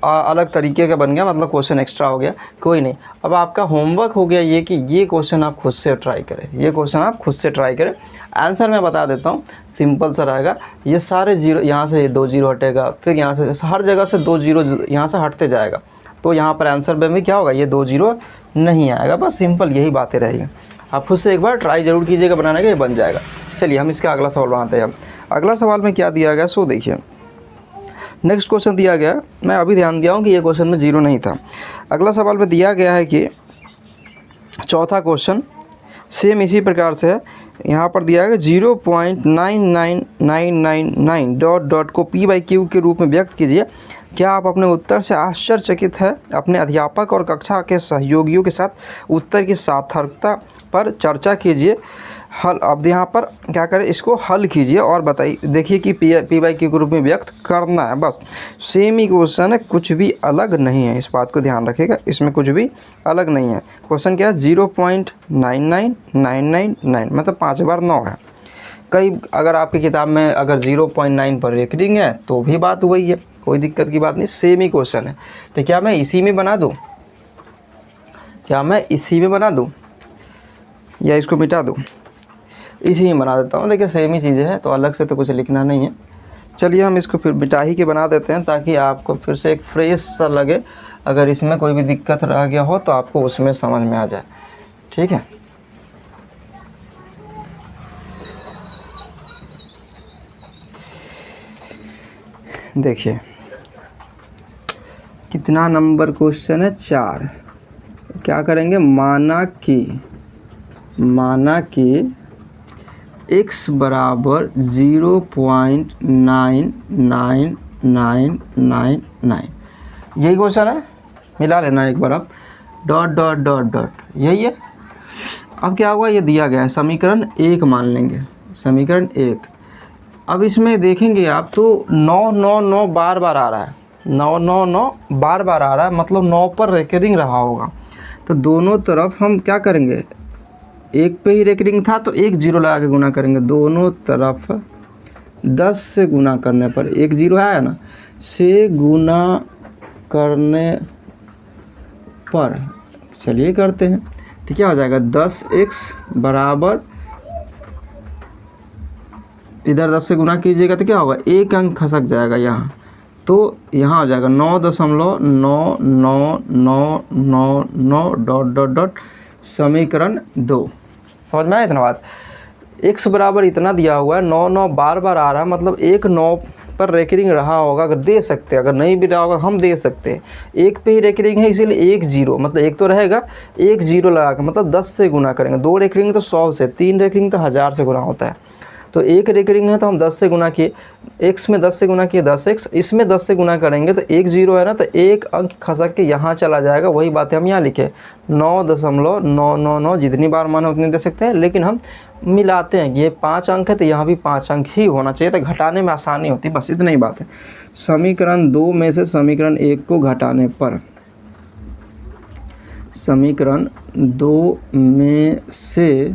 अलग तरीके का बन गया, मतलब क्वेश्चन एक्स्ट्रा हो गया। कोई नहीं, अब आपका होमवर्क हो गया ये कि ये क्वेश्चन आप खुद से ट्राई करें, ये क्वेश्चन आप खुद से ट्राई करें। आंसर मैं बता देता हूँ, सिंपल सा रहेगा। ये सारे 0, यहाँ से 2 0 हटेगा, फिर यहाँ से हर जगह से 2 0 यहाँ से हटते जाएगा, तो यहाँ पर आंसर में भी क्या होगा, ये 2 0 नहीं आएगा। बस सिंपल यही बातें रहेगी। आप खुद से एक बार ट्राई ज़रूर कीजिएगा बनाने का, ये बन जाएगा। चलिए हम इसका अगला सवाल बनाते हैं। अगला सवाल में क्या दिया गया सो देखिए। नेक्स्ट क्वेश्चन दिया गया, मैं अभी ध्यान दिया हूँ कि ये क्वेश्चन में 0 नहीं था। अगला सवाल में दिया गया है कि चौथा क्वेश्चन सेम इसी प्रकार से है। यहाँ पर दिया गया 0.99999 डॉट डॉट को p/q के रूप में व्यक्त कीजिए। क्या आप अपने उत्तर से आश्चर्यचकित है? अपने अध्यापक और कक्षा के सहयोगियों के साथ उत्तर की सार्थकता पर चर्चा कीजिए। हल, अब यहाँ पर क्या करें, इसको हल कीजिए और बताइए। देखिए कि p/q के रूप में व्यक्त करना है, बस सेम ही क्वेश्चन है, कुछ भी अलग नहीं है। इस बात को ध्यान रखिएगा, इसमें कुछ भी अलग नहीं है। क्वेश्चन क्या है, 0.99999 मतलब 5 बार 9 है। कई अगर आपकी किताब में अगर 0.9 पर रेकरिंग है तो भी बात वही है, कोई दिक्कत की बात नहीं, सेम ही क्वेश्चन है। तो क्या मैं इसी में बना दूँ, क्या मैं इसी में बना दूँ या इसको मिटा दूँ? इसी में बना देता हूँ। देखिए सेम ही चीज़ें हैं, तो अलग से तो कुछ लिखना नहीं है। चलिए हम इसको फिर मिटा ही के बना देते हैं, ताकि आपको फिर से एक फ्रेश सा लगे। अगर इसमें कोई भी दिक्कत रह गया हो तो आपको उसमें समझ में आ जाए। ठीक है, देखिए कितना नंबर क्वेश्चन है, 4। क्या करेंगे, माना कि x बराबर 0.99999, यही क्वेश्चन है। मिला लेना एक बार आप, डॉट डॉट डॉट डॉट, यही है। अब क्या हुआ, ये दिया गया है समीकरण 1 मान लेंगे, समीकरण 1। अब इसमें देखेंगे आप तो 999 बार बार आ रहा है, 999 बार बार आ रहा है, मतलब 9 पर रेकरिंग रहा होगा। तो दोनों तरफ हम क्या करेंगे, एक पे ही रेकरिंग था तो एक जीरो लगा के गुना करेंगे। दोनों तरफ 10 से गुना करने पर, एक जीरो है ना, से गुना करने पर, चलिए करते हैं। तो क्या हो जाएगा, 10x बराबर, इधर 10 से गुना कीजिएगा तो क्या होगा, एक अंक खसक जाएगा यहाँ, तो यहाँ हो जाएगा 9.999999 डॉट डॉट डॉट, समीकरण 2। समझ में आया इतना बात? x बराबर इतना दिया हुआ है, 9 बार बार आ रहा है, मतलब एक 9 पर रेकरिंग रहा होगा। अगर दे सकते हैं, अगर नहीं भी रहा होगा हम दे सकते हैं। एक पे ही रेकरिंग है, इसीलिए एक जीरो, मतलब एक तो रहेगा, एक जीरो लगा के, मतलब 10 से गुना करेंगे। 2 रेकरिंग तो 100 से, 3 रेकरिंग तो 1000 से गुना होता है। तो एक रेकरिंग है तो हम 10 से गुना किए, x में 10 से गुना किए 10x, इसमें 10 से गुना करेंगे तो एक जीरो है ना, तो एक अंक खसक के यहाँ चला जाएगा। वही बात है हम यहाँ लिखे 9.999, जितनी बार माने उतनी दे सकते हैं, लेकिन हम मिलाते हैं। ये 5 अंक है तो यहाँ भी 5 अंक ही होना चाहिए, तो घटाने में आसानी होती, बस इतनी ही बात है। समीकरण 2 में से समीकरण 1 को घटाने पर, समीकरण 2 में से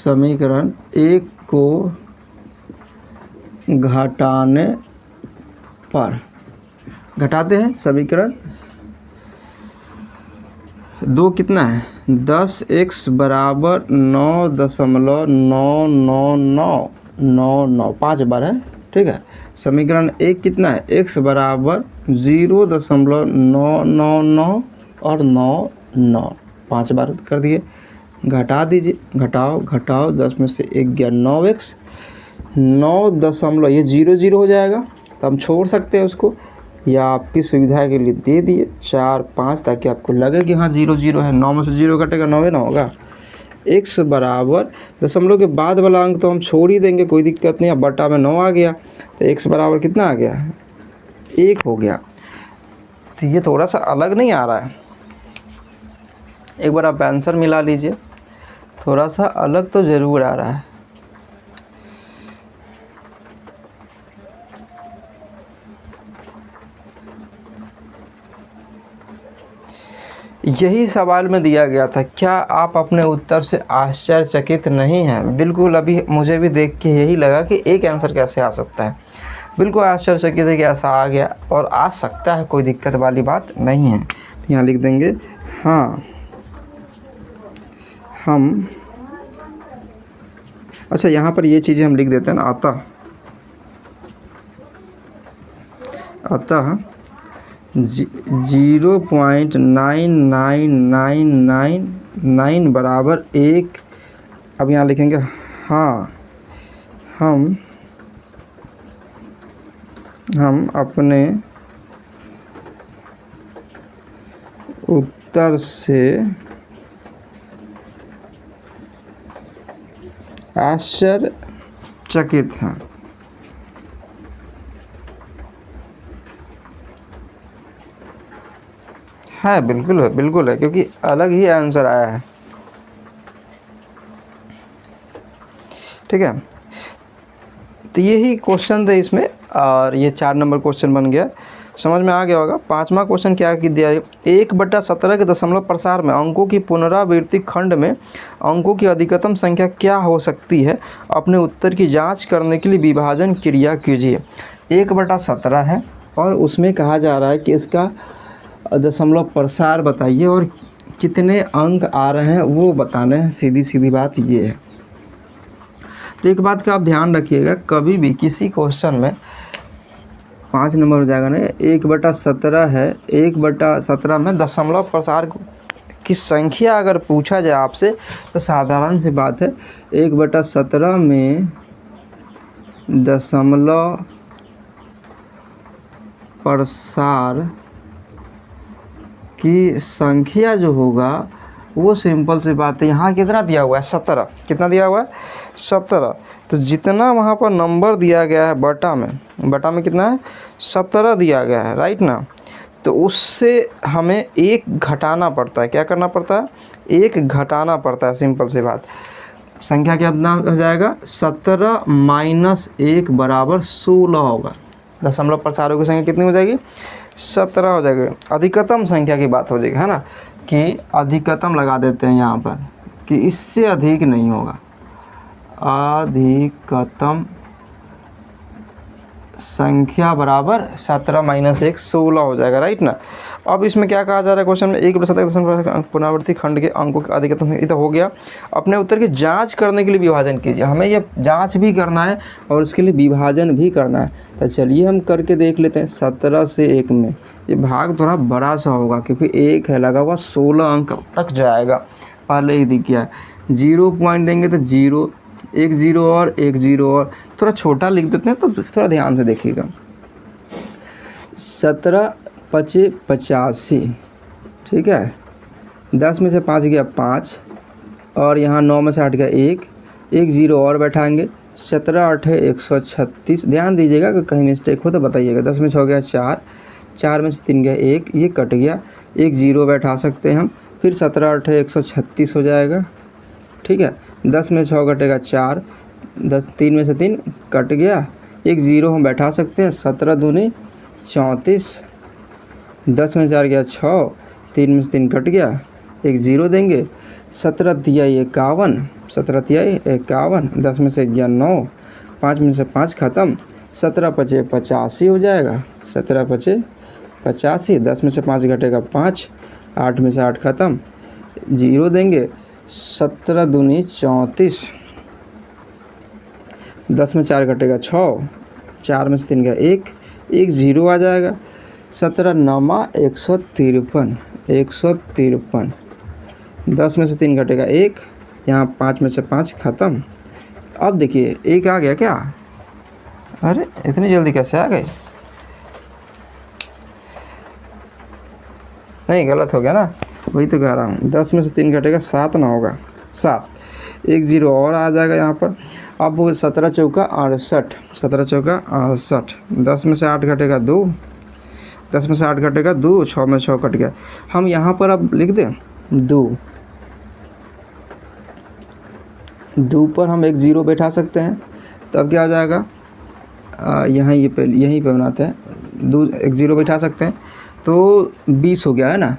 समीकरण 1 को घटाने पर, घटाते हैं। समीकरण 2 कितना है, 10x बराबर 9.99999, 5 बार है, ठीक है। समीकरण 1 कितना है, x बराबर 0.999 और 9 5 बार कर दिए। घटा दीजिए, घटाओ 10 में से 1 गया 9x, 9 ये 0 0 हो जाएगा, तो हम छोड़ सकते हैं उसको, या आपकी सुविधा के लिए दे दिए 4 5, ताकि आपको लगे कि हाँ 0 0 है। 9 में से 0 कटेगा, 9 ना होगा। x बराबर, दशमलव के बाद वाला अंक तो हम छोड़ ही देंगे, कोई दिक्कत नहीं। अब बटा में 9 आ गया, तो x बराबर कितना आ गया, 1 हो गया। तो ये थोड़ा सा अलग नहीं आ रहा है, एक बार आप आंसर मिला लीजिए, थोड़ा सा अलग तो ज़रूर आ रहा है। यही सवाल में दिया गया था। क्या आप अपने उत्तर से आश्चर्यचकित नहीं हैं? बिल्कुल, अभी मुझे भी देख के यही लगा कि एक आंसर कैसे आ सकता है। बिल्कुल आश्चर्यचकित है कि ऐसा आ गया, और आ सकता है, कोई दिक्कत वाली बात नहीं है। तो यहाँ लिख देंगे, हाँ हम, अच्छा यहाँ पर ये चीज़ें हम लिख देते हैं ना, अतः 0.9999 बराबर 1। अब यहाँ लिखेंगे, हाँ हम अपने उत्तर से आश्चर्यचकित हैं। है, बिल्कुल है, क्योंकि अलग ही आंसर आया है। ठीक है, तो यही क्वेश्चन थे इसमें, और ये 4 नंबर क्वेश्चन बन गया। समझ में आ गया होगा। 5वां क्वेश्चन क्या दिया है, 1/17 के दशमलव प्रसार में अंकों की पुनरावृत्ति खंड में अंकों की अधिकतम संख्या क्या हो सकती है? अपने उत्तर की जांच करने के लिए विभाजन क्रिया कीजिए। 1/17 है और उसमें कहा जा रहा है कि इसका दशमलव प्रसार बताइए और कितने अंक आ रहे हैं वो बताने हैं। सीधी सीधी बात ये है। तो एक बात का आप ध्यान रखिएगा, कभी भी किसी क्वेश्चन में 5 नंबर हो जाएगा ना, 1/17 है, 1/17 में दशमलव प्रसार की संख्या अगर पूछा जाए आपसे तो साधारण सी बात है, 1/17 में दशमलव प्रसार की संख्या जो होगा वो सिंपल सी बात है। यहाँ कितना दिया हुआ है? 17। कितना दिया हुआ है? 17। तो जितना वहाँ पर नंबर दिया गया है बटा में कितना है? 17 दिया गया है, राइट ना। तो उससे हमें एक घटाना पड़ता है। क्या करना पड़ता है? एक घटाना पड़ता है, सिंपल सी बात। संख्या कितना हो जाएगा? 17 माइनस 1 बराबर 16 होगा। दशमलव प्रसारों की संख्या कितनी हो जाएगी? 17 हो जाएगी। अधिकतम संख्या की बात हो जाएगी, है ना, कि अधिकतम लगा देते हैं यहाँ पर कि इससे अधिक नहीं होगा। अधिकतम संख्या बराबर 17 माइनस 1 16 हो जाएगा, राइट ना। अब इसमें क्या कहा जा रहा है क्वेश्चन में? 1/17 पुनरावृत्ति खंड के अंकों के अधिकतम, ये तो हो गया। अपने उत्तर की जांच करने के लिए विभाजन कीजिए। हमें ये जांच भी करना है और उसके लिए विभाजन भी करना है। तो चलिए हम करके देख लेते हैं। 17 से 1 में ये भाग थोड़ा बड़ा सा होगा क्योंकि 1 है लगा हुआ, 16 अंक तक जाएगा। पहले ही दिख गया है। 0 पॉइंट देंगे तो 0, 1 0 और 1 0 और थोड़ा छोटा लिख देते हैं, तो थोड़ा ध्यान से देखिएगा। 17 × 85, ठीक है। 10 में से 5 गया 5 और यहाँ 9 में से 8 गया 1, 1 0 और बैठाएंगे। 17 8 136। ध्यान दीजिएगा कि कहीं मिस्टेक हो तो बताइएगा। 10 में से हो गया 4, 4 में से 3 गया 1, ये कट गया, 1 0 बैठा सकते हैं हम। फिर 17 8 136 हो जाएगा, ठीक है। 10 में 6 कटेगा 4, 3 में से 3 कट गया, 1 0 हम बैठा सकते हैं। 17 दूनी 34, 10 में 4 गया 6, 3 में से 3 कट गया, 1 0 देंगे। 17 तिया 51, 17 तिया 51, 10 में से गया 9, 5 में से 5 ख़त्म। 17 × 85 हो जाएगा। 17 × 85, 10 में से 5 घटेगा 5, 8 में से 8 ख़त्म, 0 देंगे। 17 दूनी 34, 10 में 4 घटेगा 6, 4 में से 3 गया 1, 1 0 आ जाएगा। 17 9 153, 153, 10 में से 3 घटेगा 1, यहाँ 5 में से 5 ख़त्म। अब देखिए 1 आ गया क्या? अरे इतनी जल्दी कैसे आ गए? नहीं, गलत हो गया ना, वही तो कह रहा हूँ। 10 में से 3 घटेगा 7 ना होगा, 7, 1 0 और आ जाएगा यहाँ पर। अब वो 17 चौका 68, 17 चौका 68, 10 में से 8 घटेगा 2, 10 में से 8 घटेगा 2, 6 में 6 कट गया। हम यहाँ पर अब लिख दें 2 पर हम 1 0 बैठा सकते हैं, तब क्या हो जाएगा? यहीं पे बनाते हैं, 2 1 0 बैठा सकते हैं तो 20 हो गया है ना।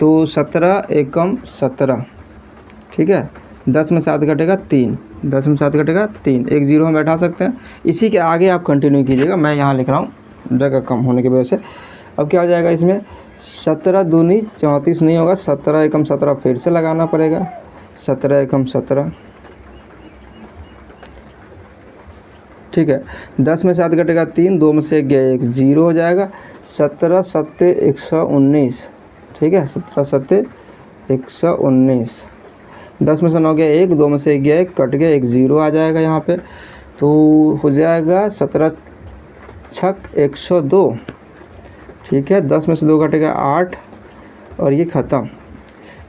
तो 17 एकम 17, ठीक है। 10 में 7 घटेगा 3, 10 में 7 घटेगा 3, 1 0 हम बैठा सकते हैं। इसी के आगे आप कंटिन्यू कीजिएगा, मैं यहाँ लिख रहा हूँ जगह कम होने की वजह से। अब क्या हो जाएगा इसमें? 17 दूनी 34 नहीं होगा, 17 एकम 17 फिर से लगाना पड़ेगा। 17 एकम 17, ठीक है। 10 में 7 घटेगा 3, 2 में से 1 गया 1, 0 हो जाएगा। 17 7 119, ठीक है। 17 7 119, 10 में से 9 गया 1, 2 में से 1 गया 1, कट गया, 1 0 आ जाएगा यहाँ पे। तो हो जाएगा 17 छक 102, ठीक है। 10 में से 2 घटेगा 8 और ये ख़त्म,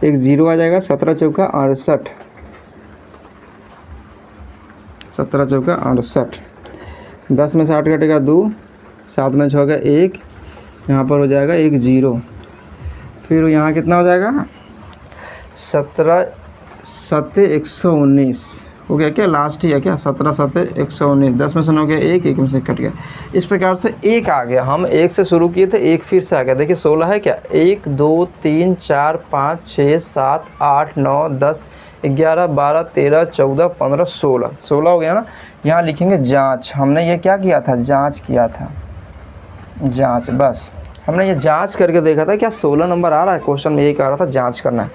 1 0 आ जाएगा। 17 चौका 68, 17 चौका 68, 10 में से 8 घटेगा 2, 7 में 6 गया 1, यहाँ पर हो जाएगा 1 0। फिर यहाँ कितना हो जाएगा? 17 7 119 हो गया क्या? लास्ट ही है क्या? 17 7 119, 10 में से 9 गया 1, 1 में से कट गया। इस प्रकार से 1 आ गया। हम 1 से शुरू किए थे, 1 फिर से आ गया। देखिए 16 है क्या? 1 2 3 4 5 6 7 8 9 10 11 12 13 14 15 16 हो गया ना। यहाँ लिखेंगे जांच। हमने ये क्या किया था? जांच किया था। जांच, बस हमने ये जांच करके देखा था क्या 16 नंबर आ रहा है, क्वेश्चन में यही कह रहा था जांच करना है।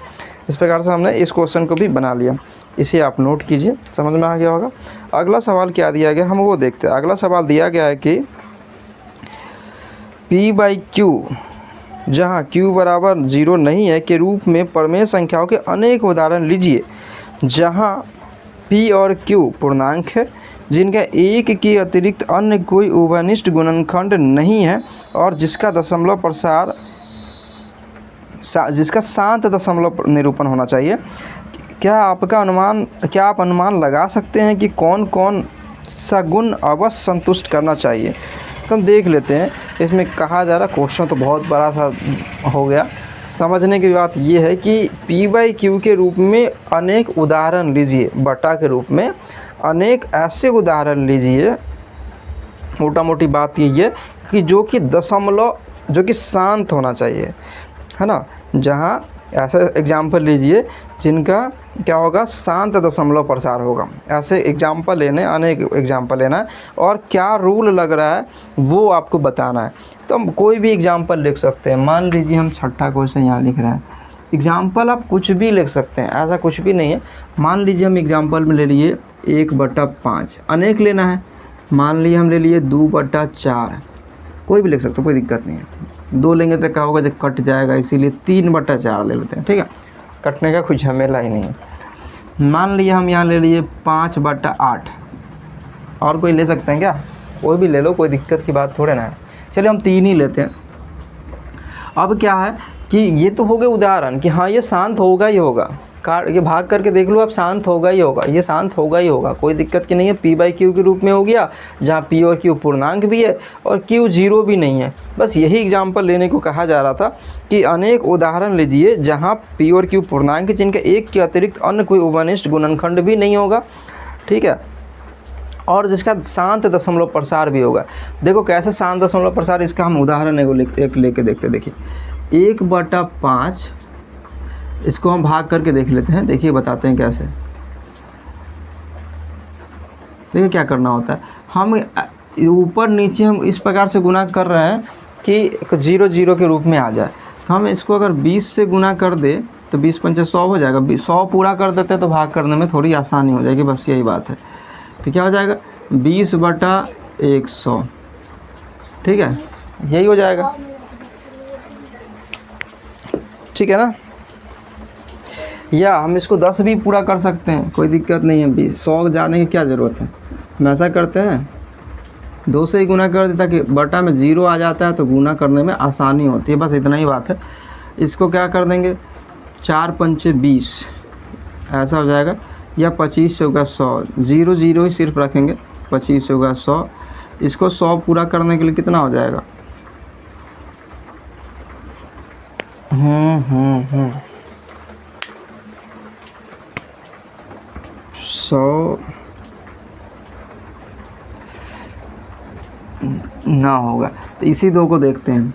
इस प्रकार से हमने इस क्वेश्चन को भी बना लिया, इसे आप नोट कीजिए, समझ में आ गया होगा। अगला सवाल क्या दिया गया हम वो देखते हैं। अगला सवाल दिया गया है कि P/Q जहाँ Q बराबर 0 नहीं है के रूप में प्रमेय संख्याओं के अनेक उदाहरण लीजिए जहाँ P और Q पूर्णांक है जिनका एक के अतिरिक्त अन्य कोई उभयनिष्ठ गुणनखंड नहीं है और जिसका शांत दशमलव निरूपण होना चाहिए। क्या आप अनुमान लगा सकते हैं कि कौन कौन सा गुण अवश्य संतुष्ट करना चाहिए। तो हम देख लेते हैं, इसमें कहा जा रहा क्वेश्चन तो बहुत बड़ा सा हो गया। समझने की बात ये है कि P/Q के रूप में अनेक उदाहरण लीजिए, बटा के रूप में अनेक ऐसे उदाहरण लीजिए, मोटा मोटी बात ये है कि जो कि दशमलव जो कि शांत होना चाहिए, है ना। जहाँ ऐसे एग्जाम्पल लीजिए जिनका क्या होगा, शांत दशमलव प्रसार होगा। ऐसे एग्जाम्पल लेने, अनेक एग्जाम्पल लेना है और क्या रूल लग रहा है वो आपको बताना है। तो हम कोई भी एग्जाम्पल लिख सकते हैं। मान लीजिए हम छठा क्वेश्चन यहाँ लिख रहे हैं, एग्जाम्पल आप कुछ भी लिख सकते हैं, ऐसा कुछ भी नहीं है। मान लीजिए हम एग्जाम्पल में ले लिए 1/5, अनेक लेना है। मान लीजिए हम ले लिए 2/4, कोई भी लिख सकते हो, कोई दिक्कत नहीं है। 2 लेंगे तो क्या होगा, जब कट जाएगा, इसीलिए 3/4 ले लेते हैं, ठीक है। कटने का कोई झमेला ही नहीं है। मान लिया हम यहाँ ले लिए 5/8, और कोई ले सकते हैं क्या, कोई भी ले लो, कोई दिक्कत की बात थोड़े ना है। चलिए हम 3 ही लेते हैं। अब क्या है कि ये तो हो गए उदाहरण कि हाँ ये शांत होगा ही होगा, ये भाग करके देख लो आप, शांत होगा ही होगा, ये शांत होगा ही होगा, कोई दिक्कत की नहीं है। P/Q के रूप में हो गया जहाँ P और Q पूर्णांक भी है और Q 0 भी नहीं है। बस यही एग्जाम्पल लेने को कहा जा रहा था कि अनेक उदाहरण लीजिए जहाँ P और Q पूर्णांक जिनका एक के अतिरिक्त अन्य कोई उभयनिष्ठ गुणनखंड भी नहीं होगा, ठीक है, और जिसका शांत दशमलव प्रसार भी होगा। देखो कैसे शांत दशमलव प्रसार, इसका हम उदाहरण एक लेके देखते। देखिए 1/5, इसको हम भाग करके देख लेते हैं। देखिए बताते हैं कैसे। देखिए क्या करना होता है, हम ऊपर नीचे हम इस प्रकार से गुना कर रहे हैं कि 0 के रूप में आ जाए। तो हम इसको अगर 20 से गुना कर दे तो 20×5 100 हो जाएगा। 100 पूरा कर देते तो भाग करने में थोड़ी आसानी हो जाएगी, बस यही बात है। तो क्या हो जाएगा, 20/100, ठीक है, यही हो जाएगा, ठीक है ना। या हम इसको 10 भी पूरा कर सकते हैं, कोई दिक्कत नहीं है। 100 जाने की क्या ज़रूरत है, हम ऐसा करते हैं 2 से ही गुना कर देता कि बटा में 0 आ जाता है तो गुना करने में आसानी होती है, बस इतना ही बात है। इसको क्या कर देंगे, 4×5 20, ऐसा हो जाएगा। या 25 चौका 100, 0 ही सिर्फ रखेंगे, 25 चौका 100। इसको 100 पूरा करने के लिए कितना हो जाएगा, 100 ना होगा तो इसी 2 को देखते हैं।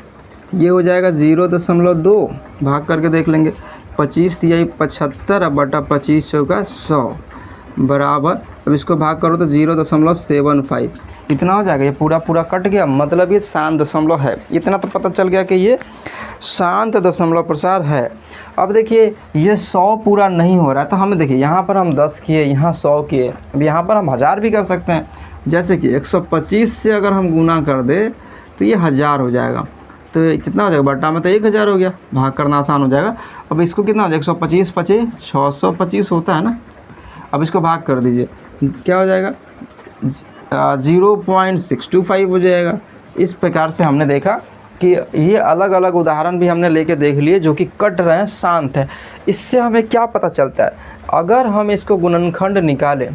ये हो जाएगा 0.2, भाग करके देख लेंगे। 25 तिहाई 75 बटा 25 चौका 100 बराबर, अब इसको भाग करो तो 0.75, इतना हो जाएगा। ये पूरा कट गया, मतलब ये शांत दशमलव है। इतना तो पता चल गया कि ये शांत दशमलव प्रसार है। अब देखिए ये 100 पूरा नहीं हो रहा है, तो हमें देखिए यहाँ पर हम 10 किए, यहाँ 100 किए, अब यहाँ पर हम 1000 भी कर सकते हैं। जैसे कि 125 से अगर हम गुना कर दे तो ये 1000 हो जाएगा। तो कितना हो जाएगा, बटा में तो 1000 हो गया, भाग करना आसान हो जाएगा। अब इसको कितना हो जाएगा, 125 25 625 होता है ना। अब इसको भाग कर दीजिए, क्या हो जाएगा, 0.625 हो जाएगा। इस प्रकार से हमने देखा कि ये अलग अलग उदाहरण भी हमने लेके देख लिए जो कि कट रहे हैं, शांत है। इससे हमें क्या पता चलता है, अगर हम इसको गुणनखंड निकालें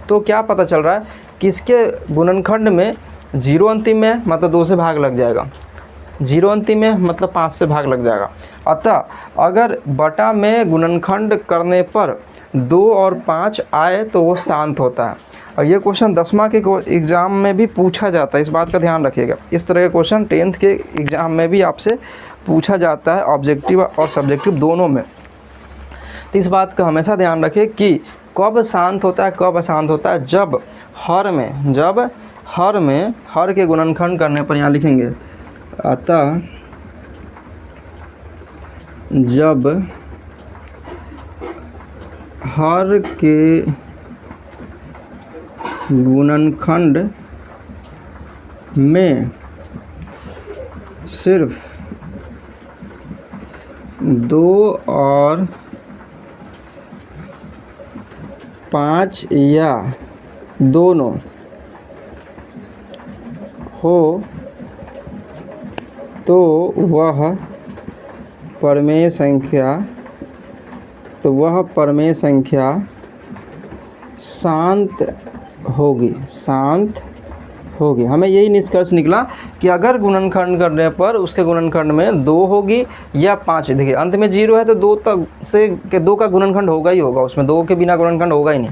तो क्या पता चल रहा है कि इसके गुणनखंड में 0 अंतिम में मतलब 2 से भाग लग जाएगा, 0 अंतिम में मतलब 5 से भाग लग जाएगा। अतः अगर बटा में गुणनखंड करने पर 2 और 5 आए तो वो शांत होता है। और ये क्वेश्चन 10वां के एग्ज़ाम में भी पूछा जाता है, इस बात का ध्यान रखिएगा। इस तरह के क्वेश्चन 10th के एग्ज़ाम में भी आपसे पूछा जाता है, ऑब्जेक्टिव और सब्जेक्टिव दोनों में। तो इस बात का हमेशा ध्यान रखिए कि कब शांत होता है, कब अशांत होता है। जब हर के गुणनखंड करने पर, यहाँ लिखेंगे अतः जब हर के गुणनखंड में सिर्फ 2 और 5 या दोनों हो तो वह परमेय संख्या शांत होगी। हमें यही निष्कर्ष निकला कि अगर गुणनखंड करने पर उसके गुणनखंड में 2 होगी या 5। देखिए अंत में 0 है तो 2 तक से 2 का गुणनखंड होगा ही होगा, उसमें 2 के बिना गुणनखंड होगा ही नहीं।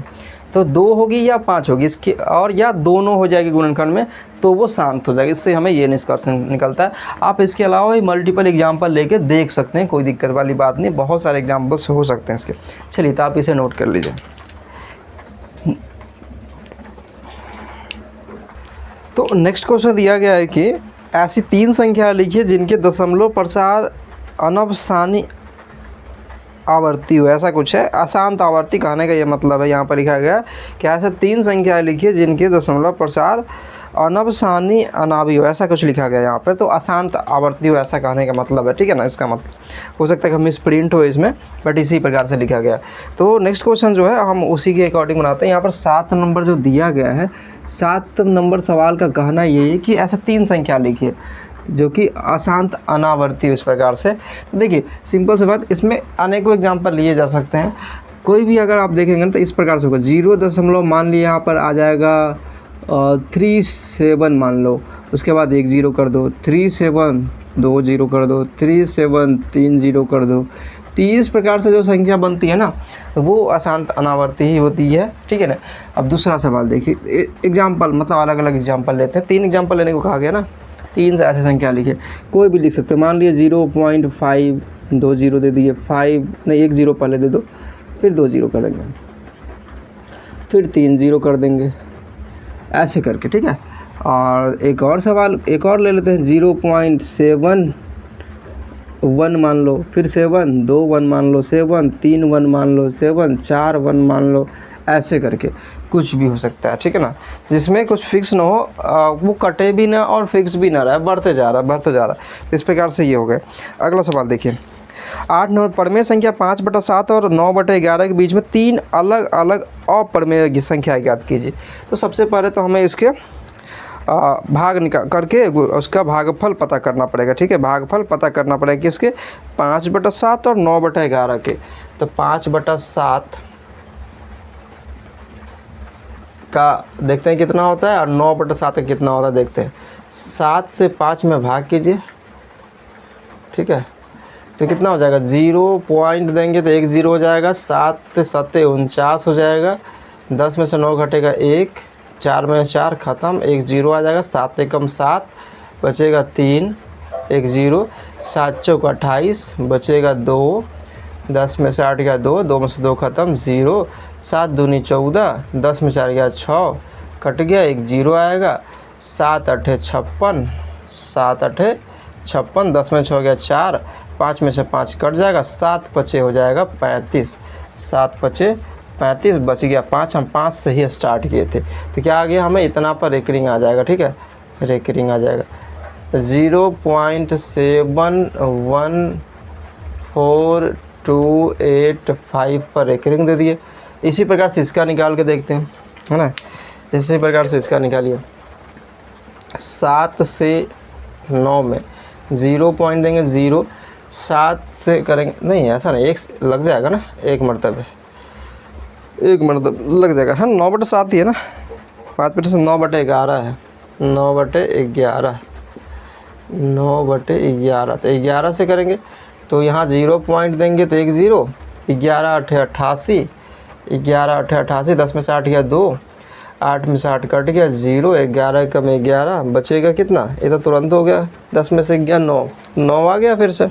तो 2 होगी या 5 होगी इसकी, और या दोनों हो जाएगी गुणनखंड में, तो वो शांत हो जाएगी। इससे हमें ये निष्कर्ष निकलता है। आप इसके अलावा भी मल्टीपल एग्जाम्पल लेके देख सकते हैं, कोई दिक्कत वाली बात नहीं, बहुत सारे एग्जाम्पल्स हो सकते हैं इसके। चलिए तो आप इसे नोट कर लीजिए। तो नेक्स्ट क्वेश्चन दिया गया है कि ऐसी 3 संख्या लिखिए जिनके दशमलव प्रसार अनवसानी आवर्ती हो। ऐसा कुछ है, अशांत आवर्ती कहने का ये मतलब है। यहाँ पर लिखा गया कि ऐसे 3 संख्याएं लिखिए जिनके दशमलव प्रसार अनवसानी अनाभी हो। ऐसा कुछ लिखा गया यहाँ पर, तो अशांत आवर्ती हो ऐसा कहने का मतलब है, ठीक है ना। इसका मतलब हो सकता है कि मिस प्रिंट हो इसमें, बट इसी प्रकार से लिखा गया। तो नेक्स्ट क्वेश्चन जो है हम उसी के अकॉर्डिंग बनाते हैं। यहाँ पर 7 नंबर जो दिया गया है, 7 नंबर सवाल का कहना ये है कि ऐसे 3 संख्या लिखिए जो कि अशांत अनावर्ती इस प्रकार से। तो देखिए सिंपल सी बात, इसमें अनेकों एग्जाम्पल लिए जा सकते हैं। कोई भी अगर आप देखेंगे तो इस प्रकार से होगा। 0 मान लिया, यहाँ पर आ जाएगा 37 मान लो, उसके बाद 1 0 कर दो, 37 2 0 कर दो, 37 3 0 कर दो। तो इस प्रकार से जो संख्या बनती है ना, वो अशांत अनावर्ती ही होती है, ठीक है ना। अब दूसरा सवाल देखिए, एग्जाम्पल मतलब अलग अलग एग्जाम्पल लेते हैं। 3 एग्जाम्पल लेने को कहा गया ना, 3 से ऐसे संख्या लिखे, कोई भी लिख सकते हैं। मान लिए 0.5 2 0 दे दिए, 5 नहीं 1 0 पहले दे दो, फिर 2 0 कर देंगे, फिर 3 0 कर देंगे, ऐसे करके, ठीक है। और एक और सवाल एक और ले लेते हैं, 0.71 मान लो, फिर 7 2 1 मान लो, 7 3 1 मान लो, 7 4 1 मान लो, ऐसे करके कुछ भी हो सकता है, ठीक है ना। जिसमें कुछ फिक्स ना हो, वो कटे भी ना और फिक्स भी ना रहा, बढ़ते जा रहा है। इस प्रकार से ये हो गए। अगला सवाल देखिए, 8 नंबर, परमेय संख्या 5/7 और 9/11 के बीच में 3 अलग अलग अपरमेय संख्या ज्ञात कीजिए। तो सबसे पहले तो हमें इसके भाग निकाल करके उसका भागफल पता करना पड़ेगा, ठीक है। भागफल पता करना पड़ेगा किसके, 5/7 और 9/11 के। तो 5/7 का देखते हैं कितना होता है और 9/7 का कितना होता है देखते हैं। 7 से 5 में भाग कीजिए, ठीक है। तो कितना हो जाएगा, 0 पॉइंट देंगे तो 1 0 हो जाएगा, 7 7 49 हो जाएगा, 10 में से 9 घटेगा 1, 4 में 4 ख़त्म, 1 0 आ जाएगा, 7 एकम 7 बचेगा 3 1 0, 7 चौक 28 बचेगा 2, 10 में से 8 गया 2, 2 में से 2 ख़त्म 0, 7 दूनी 14, 10 में 4 गया 6 कट गया, 1 0 आएगा, 7 8 56, 7 8 56, 10 में 6 गया 4, 5 में से 5 कट जाएगा, 7 5 हो जाएगा 35, 7 5 35 बच गया 5। हम 5 से ही स्टार्ट किए थे, तो क्या आ गया हमें इतना पर रेकरिंग आ जाएगा, ठीक है, रेकरिंग आ जाएगा 0.714285 पर रेकरिंग दे दिए। इसी प्रकार से इसका निकाल के देखते हैं, है ना। इसी प्रकार से इसका निकालिए, 7 से 9 में 0 पॉइंट देंगे 0, 7 से करेंगे नहीं, ऐसा नहीं, 1 लग जाएगा ना, 1 मरतबे 1 मरतब लग जाएगा, है 9/7 ही है ना। 5/7 9/11 है, 9/11 9/11, तो 11 से करेंगे तो यहाँ 0 पॉइंट देंगे तो 1 0, 11 8 88, 11 8 88, 10 में से 8 गया 2, 8 में से 8 कट गया 0, 11 कम 11 बचेगा कितना, ये तो तुरंत हो गया, 10 में से गया 9 9 आ गया, फिर से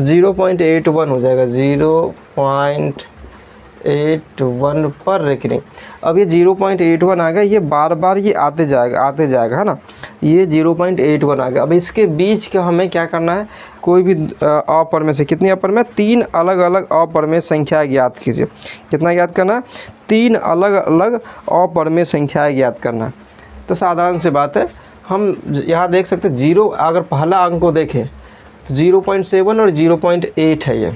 0.81 हो जाएगा, 0.81 पर रेकरिंग। अब ये 0.81 आ गया, ये बार बार ये आते जाएगा, है ना। ये 0.81 आ गया। अब इसके बीच का हमें क्या करना है, कोई भी अपरमेय से, कितनी अपरमेय, 3 अलग अलग अपरमेय संख्या ज्ञात कीजिए। कितना ज्ञात करना है, 3 अलग अलग अपरमेय संख्याएं ज्ञात करना है। तो साधारण सी बात है, हम यहाँ देख सकते हैं 0, अगर पहला अंक को देखें तो 0.7 और 0.8 है ये,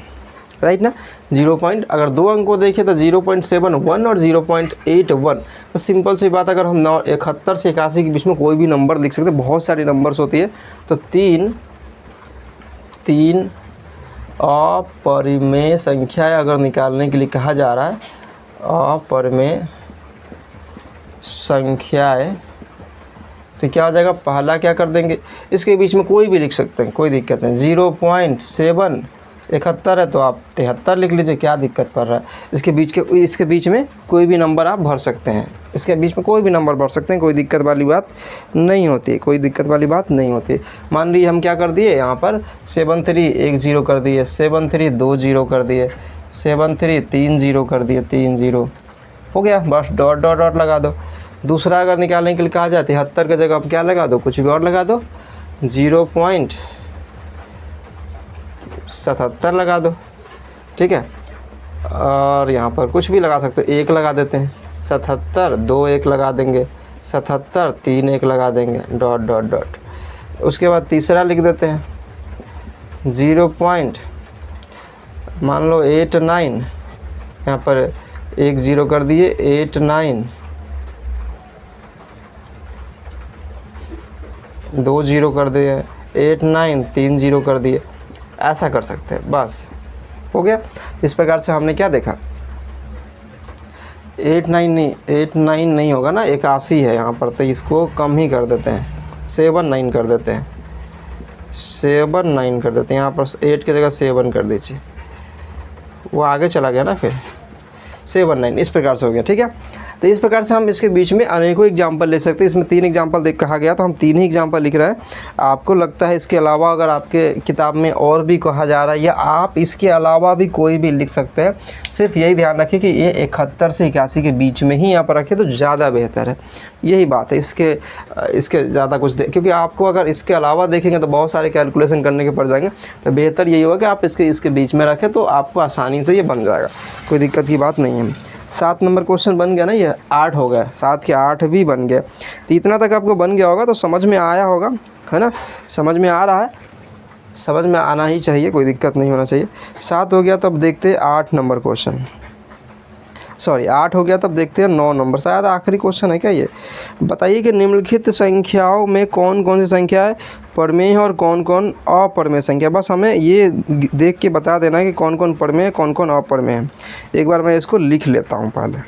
राइट ना। अगर 2 अंक को देखें तो 0.71 और 0.81। तो सिंपल सी बात, अगर हम 71 से 81 के बीच में कोई भी नंबर लिख सकते हैं, बहुत सारी नंबर्स होती है। तो तीन अपरिमेय संख्याएं अगर निकालने के लिए कहा जा रहा है, अपरिमेय संख्याएं, तो क्या हो जाएगा, पहला क्या कर देंगे, इसके बीच में कोई भी लिख सकते हैं, कोई दिक्कत नहीं। 0.7 71 है तो आप 73 लिख लीजिए, क्या दिक्कत पड़ रहा है। इसके बीच में कोई भी नंबर आप भर सकते हैं, इसके बीच में कोई भी नंबर भर सकते हैं, कोई दिक्कत वाली बात नहीं होती, कोई दिक्कत वाली बात नहीं होती। मान लीजिए हम क्या कर दिए, यहाँ पर 73 1 0 कर दिए, 73 2 0 कर दिए, 73 3 0 कर दिए, 3 0 हो गया, बस डॉट डॉट डॉट लगा दो। दूसरा अगर निकालने के लिए कहा जाए 73 की जगह आप क्या लगा दो, कुछ भी और लगा दो, 0.77 लगा दो, ठीक है। और यहाँ पर कुछ भी लगा सकते हो, 1 लगा देते हैं, 77 2 1 लगा देंगे, 77 3 1 लगा देंगे, डॉट डॉट डॉट। उसके बाद तीसरा लिख देते हैं 0. मान लो 89, यहाँ पर 1 0 कर दिए, 89 2 0 कर दिए, 89 3 0 कर दिए, ऐसा कर सकते हैं, बस हो गया। इस प्रकार से हमने क्या देखा, 89 नहीं होगा ना, 81 है यहाँ पर, तो इसको कम ही कर देते हैं, 79 कर देते हैं, 79 कर देते हैं। यहाँ पर 8 की जगह 7 कर दीजिए, वो आगे चला गया ना, फिर 79 इस प्रकार से हो गया, ठीक है। तो इस प्रकार से हम इसके बीच में अनेकों एग्जाम्पल ले सकते हैं। इसमें 3 एग्जाम्पल देख कहा गया, तो हम 3 ही एग्जाम्पल लिख रहे हैं। आपको लगता है इसके अलावा अगर आपके किताब में और भी कहा जा रहा है, या आप इसके अलावा भी कोई भी लिख सकते हैं, सिर्फ यही ध्यान रखें कि ये 71 से 81 के बीच में ही यहाँ पर रखें तो ज़्यादा बेहतर है, यही बात है। इसके ज़्यादा कुछ क्योंकि आपको अगर इसके अलावा देखेंगे तो बहुत सारे कैलकुलेशन करने के पड़ जाएंगे, तो बेहतर यही होगा कि आप इसके बीच में रखें, तो आपको आसानी से ये बन जाएगा, कोई दिक्कत की बात नहीं है। 7 नंबर क्वेश्चन बन गया ना, ये 8 हो गया, 7 के 8 भी बन गया। तो इतना तक आपको बन गया होगा तो समझ में आया होगा, है ना, समझ में आ रहा है, समझ में आना ही चाहिए, कोई दिक्कत नहीं होना चाहिए। 7 हो गया, तब देखते हैं 8 नंबर क्वेश्चन, सॉरी 8 हो गया, तब देखते हैं 9 नंबर, शायद आखिरी क्वेश्चन है क्या ये। बताइए कि निम्नलिखित संख्याओं में कौन कौन सी संख्या है परमेय है और कौन कौन अपरमेय संख्या। बस हमें ये देख के बता देना है कि कौन कौन परमेय है, कौन कौन अपरमेय है। एक बार मैं इसको लिख लेता हूँ पहले।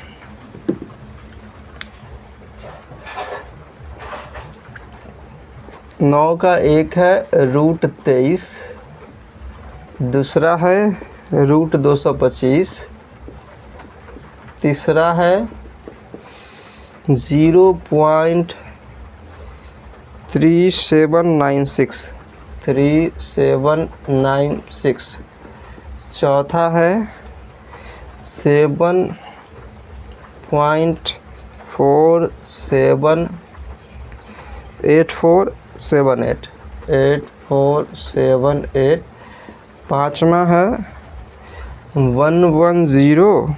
9 का एक है √23, दूसरा है √225, तीसरा है 0.3796, चौथा है 7.8478, पाँचवा है 110,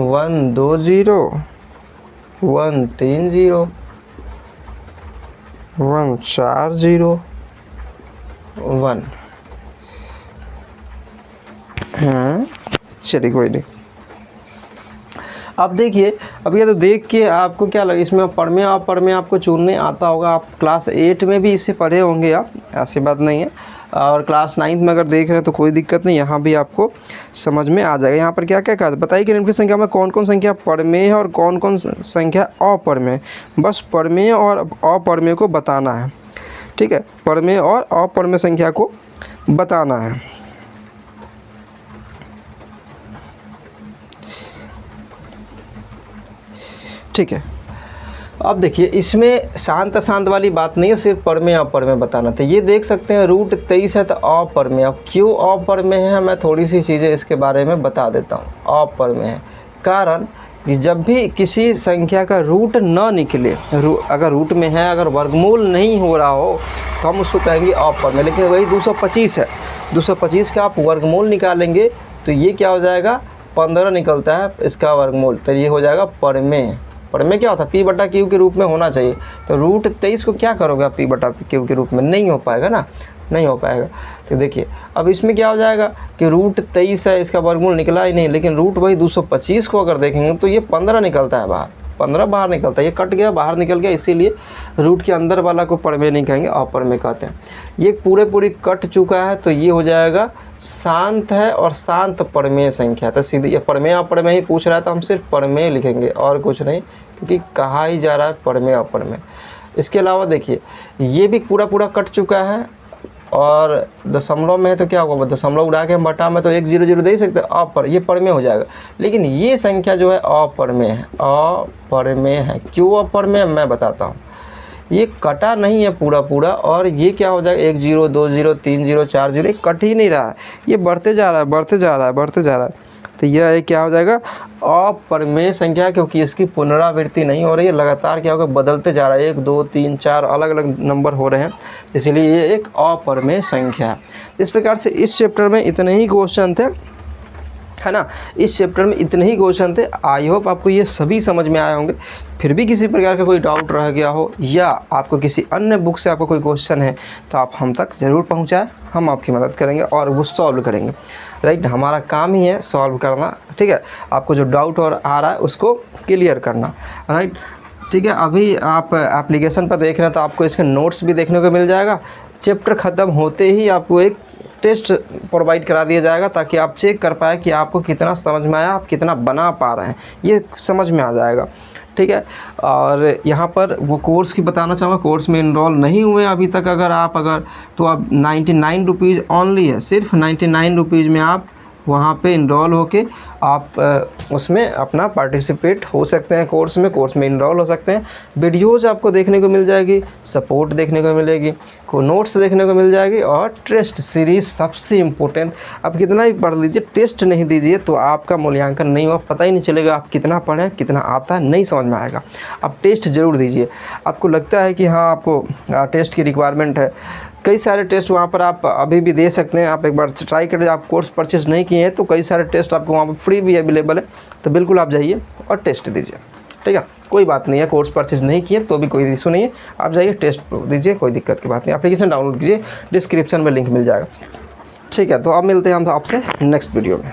120, 130, 140, 1। हाँ चलिए कोई नहीं। अब देखिए, अब ये तो देख के आपको क्या लगे, इसमें परमेय अपरमेय आपको चुनने आता होगा। आप क्लास 8 में भी इसे पढ़े होंगे आप, ऐसी बात नहीं है। और क्लास 9 में अगर देख रहे हैं तो कोई दिक्कत नहीं, यहाँ भी आपको समझ में आ जाएगा। यहाँ पर क्या क्या कहा, बताइए कि निम्नलिखित संख्या में कौन कौन संख्या परमेय है और कौन कौन संख्या अपरमेय। बस परमेय और अपरमेय को बताना है, ठीक है, परमेय और अपरमेय संख्या को बताना है। ठीक है, अब देखिए इसमें शांत शांत वाली बात नहीं है, सिर्फ परमेय अपरमेय बताना। तो ये देख सकते हैं √23 है तो अपरमेय। अब क्यों अपरमेय है, मैं थोड़ी सी चीज़ें इसके बारे में बता देता हूँ। अपरमेय है कारण कि जब भी किसी संख्या का रूट न निकले, अगर रूट में है, अगर वर्गमूल नहीं हो रहा हो तो हम उसको कहेंगे अपरमेय। लेकिन वही 225 है, 225 का आप वर्गमूल निकालेंगे तो ये क्या हो जाएगा, 15 निकलता है इसका वर्गमूल, तो ये हो जाएगा परमेय। परमेय क्या होता है, p बटा q के रूप में होना चाहिए। तो रूट 23 को क्या करोगे p बटा q के रूप में, नहीं हो पाएगा ना, नहीं हो पाएगा। तो देखिए अब इसमें क्या हो जाएगा कि रूट 23 है, इसका वर्गमूल निकला ही नहीं, लेकिन रूट वही 225 को अगर देखेंगे तो ये 15 निकलता है बाहर, 15 बाहर निकलता है, ये कट गया बाहर निकल गया, इसीलिए रूट के अंदर वाला को परमेय नहीं कहेंगे, अपरमेय कहते हैं। ये पूरी कट चुका है तो ये हो जाएगा शांत है और शांत परमेय संख्या। तो सीधे ये परमेय अपरमेय ही पूछ रहा है तो हम सिर्फ परमेय लिखेंगे और कुछ नहीं, क्योंकि कहा ही जा रहा है परमेय अपरमेय। इसके अलावा देखिए ये भी पूरा कट चुका है और दशमलव में है तो क्या होगा, दशमलव उड़ा के हम बटा में तो 1 0 0 दे ही सकते हैं, ये परमेय हो जाएगा। लेकिन ये संख्या जो है अपरमेय है, अपरमेय है। क्यों अपरमेय मैं बताता हूँ। ये कटा नहीं है पूरा और ये क्या हो जाएगा 1 0 2 0 3 0 4 0, ये कट ही नहीं रहा है, ये बढ़ते जा रहा है। तो यह क्या हो जाएगा अपरमेय संख्या, क्योंकि इसकी पुनरावृत्ति नहीं हो रही है, लगातार क्या होगा बदलते जा रहा है, 1 2 3 4 अलग अलग नंबर हो रहे हैं, इसलिए ये एक अपरमेय संख्या है। इस प्रकार से इस चैप्टर में इतने ही क्वेश्चन थे, है ना, इस चैप्टर में इतने ही क्वेश्चन थे। आई होप आपको ये सभी समझ में आए होंगे। फिर भी किसी प्रकार का कोई डाउट रह गया हो या आपको किसी अन्य बुक से आपको कोई क्वेश्चन है तो आप हम तक ज़रूर पहुंचाएं, हम आपकी मदद करेंगे और वो सॉल्व करेंगे। राइट, हमारा काम ही है सॉल्व करना, ठीक है। आपको जो डाउट और आ रहा है उसको क्लियर करना, राइट, ठीक है। अभी आप एप्लीकेशन पर देख रहे हैं तो आपको इसके नोट्स भी देखने को मिल जाएगा। चैप्टर ख़त्म होते ही आपको एक टेस्ट प्रोवाइड करा दिया जाएगा ताकि आप चेक कर पाए कि आपको कितना समझ में आया, आप कितना बना पा रहे हैं, ये समझ में आ जाएगा, ठीक है। और यहाँ पर वो कोर्स की बताना चाहूँगा, कोर्स में इनरोल नहीं हुए अभी तक अगर तो अब 99 रुपीज़ ऑनली है, सिर्फ 99 रुपीज़ में आप वहाँ पे इनरोल होके आप उसमें अपना पार्टिसिपेट हो सकते हैं, कोर्स में इनरोल हो सकते हैं। वीडियोज़ आपको देखने को मिल जाएगी, सपोर्ट देखने को मिलेगी, को नोट्स देखने को मिल जाएगी और टेस्ट सीरीज़ सबसे इम्पोर्टेंट। आप कितना भी पढ़ लीजिए, टेस्ट नहीं दीजिए तो आपका मूल्यांकन नहीं होगा, पता ही नहीं चलेगा आप कितना पढ़ें, कितना आता है नहीं समझ में आएगा। आप टेस्ट ज़रूर दीजिए। आपको लगता है कि हाँ आपको टेस्ट की रिक्वायरमेंट है, कई सारे टेस्ट वहाँ पर आप अभी भी दे सकते हैं। आप एक बार ट्राई करें, आप कोर्स परचेज़ नहीं किए हैं तो कई सारे टेस्ट आपको वहाँ पर फ्री भी अवेलेबल है, तो बिल्कुल आप जाइए और टेस्ट दीजिए, ठीक है। कोई बात नहीं है, कोर्स परचेज़ नहीं किए तो भी कोई इशू नहीं है, आप जाइए टेस्ट दीजिए, कोई दिक्कत की बात नहीं। एप्लीकेशन डाउनलोड कीजिए, डिस्क्रिप्शन में लिंक मिल जाएगा, ठीक है। तो अब मिलते हैं हम आपसे नेक्स्ट वीडियो में।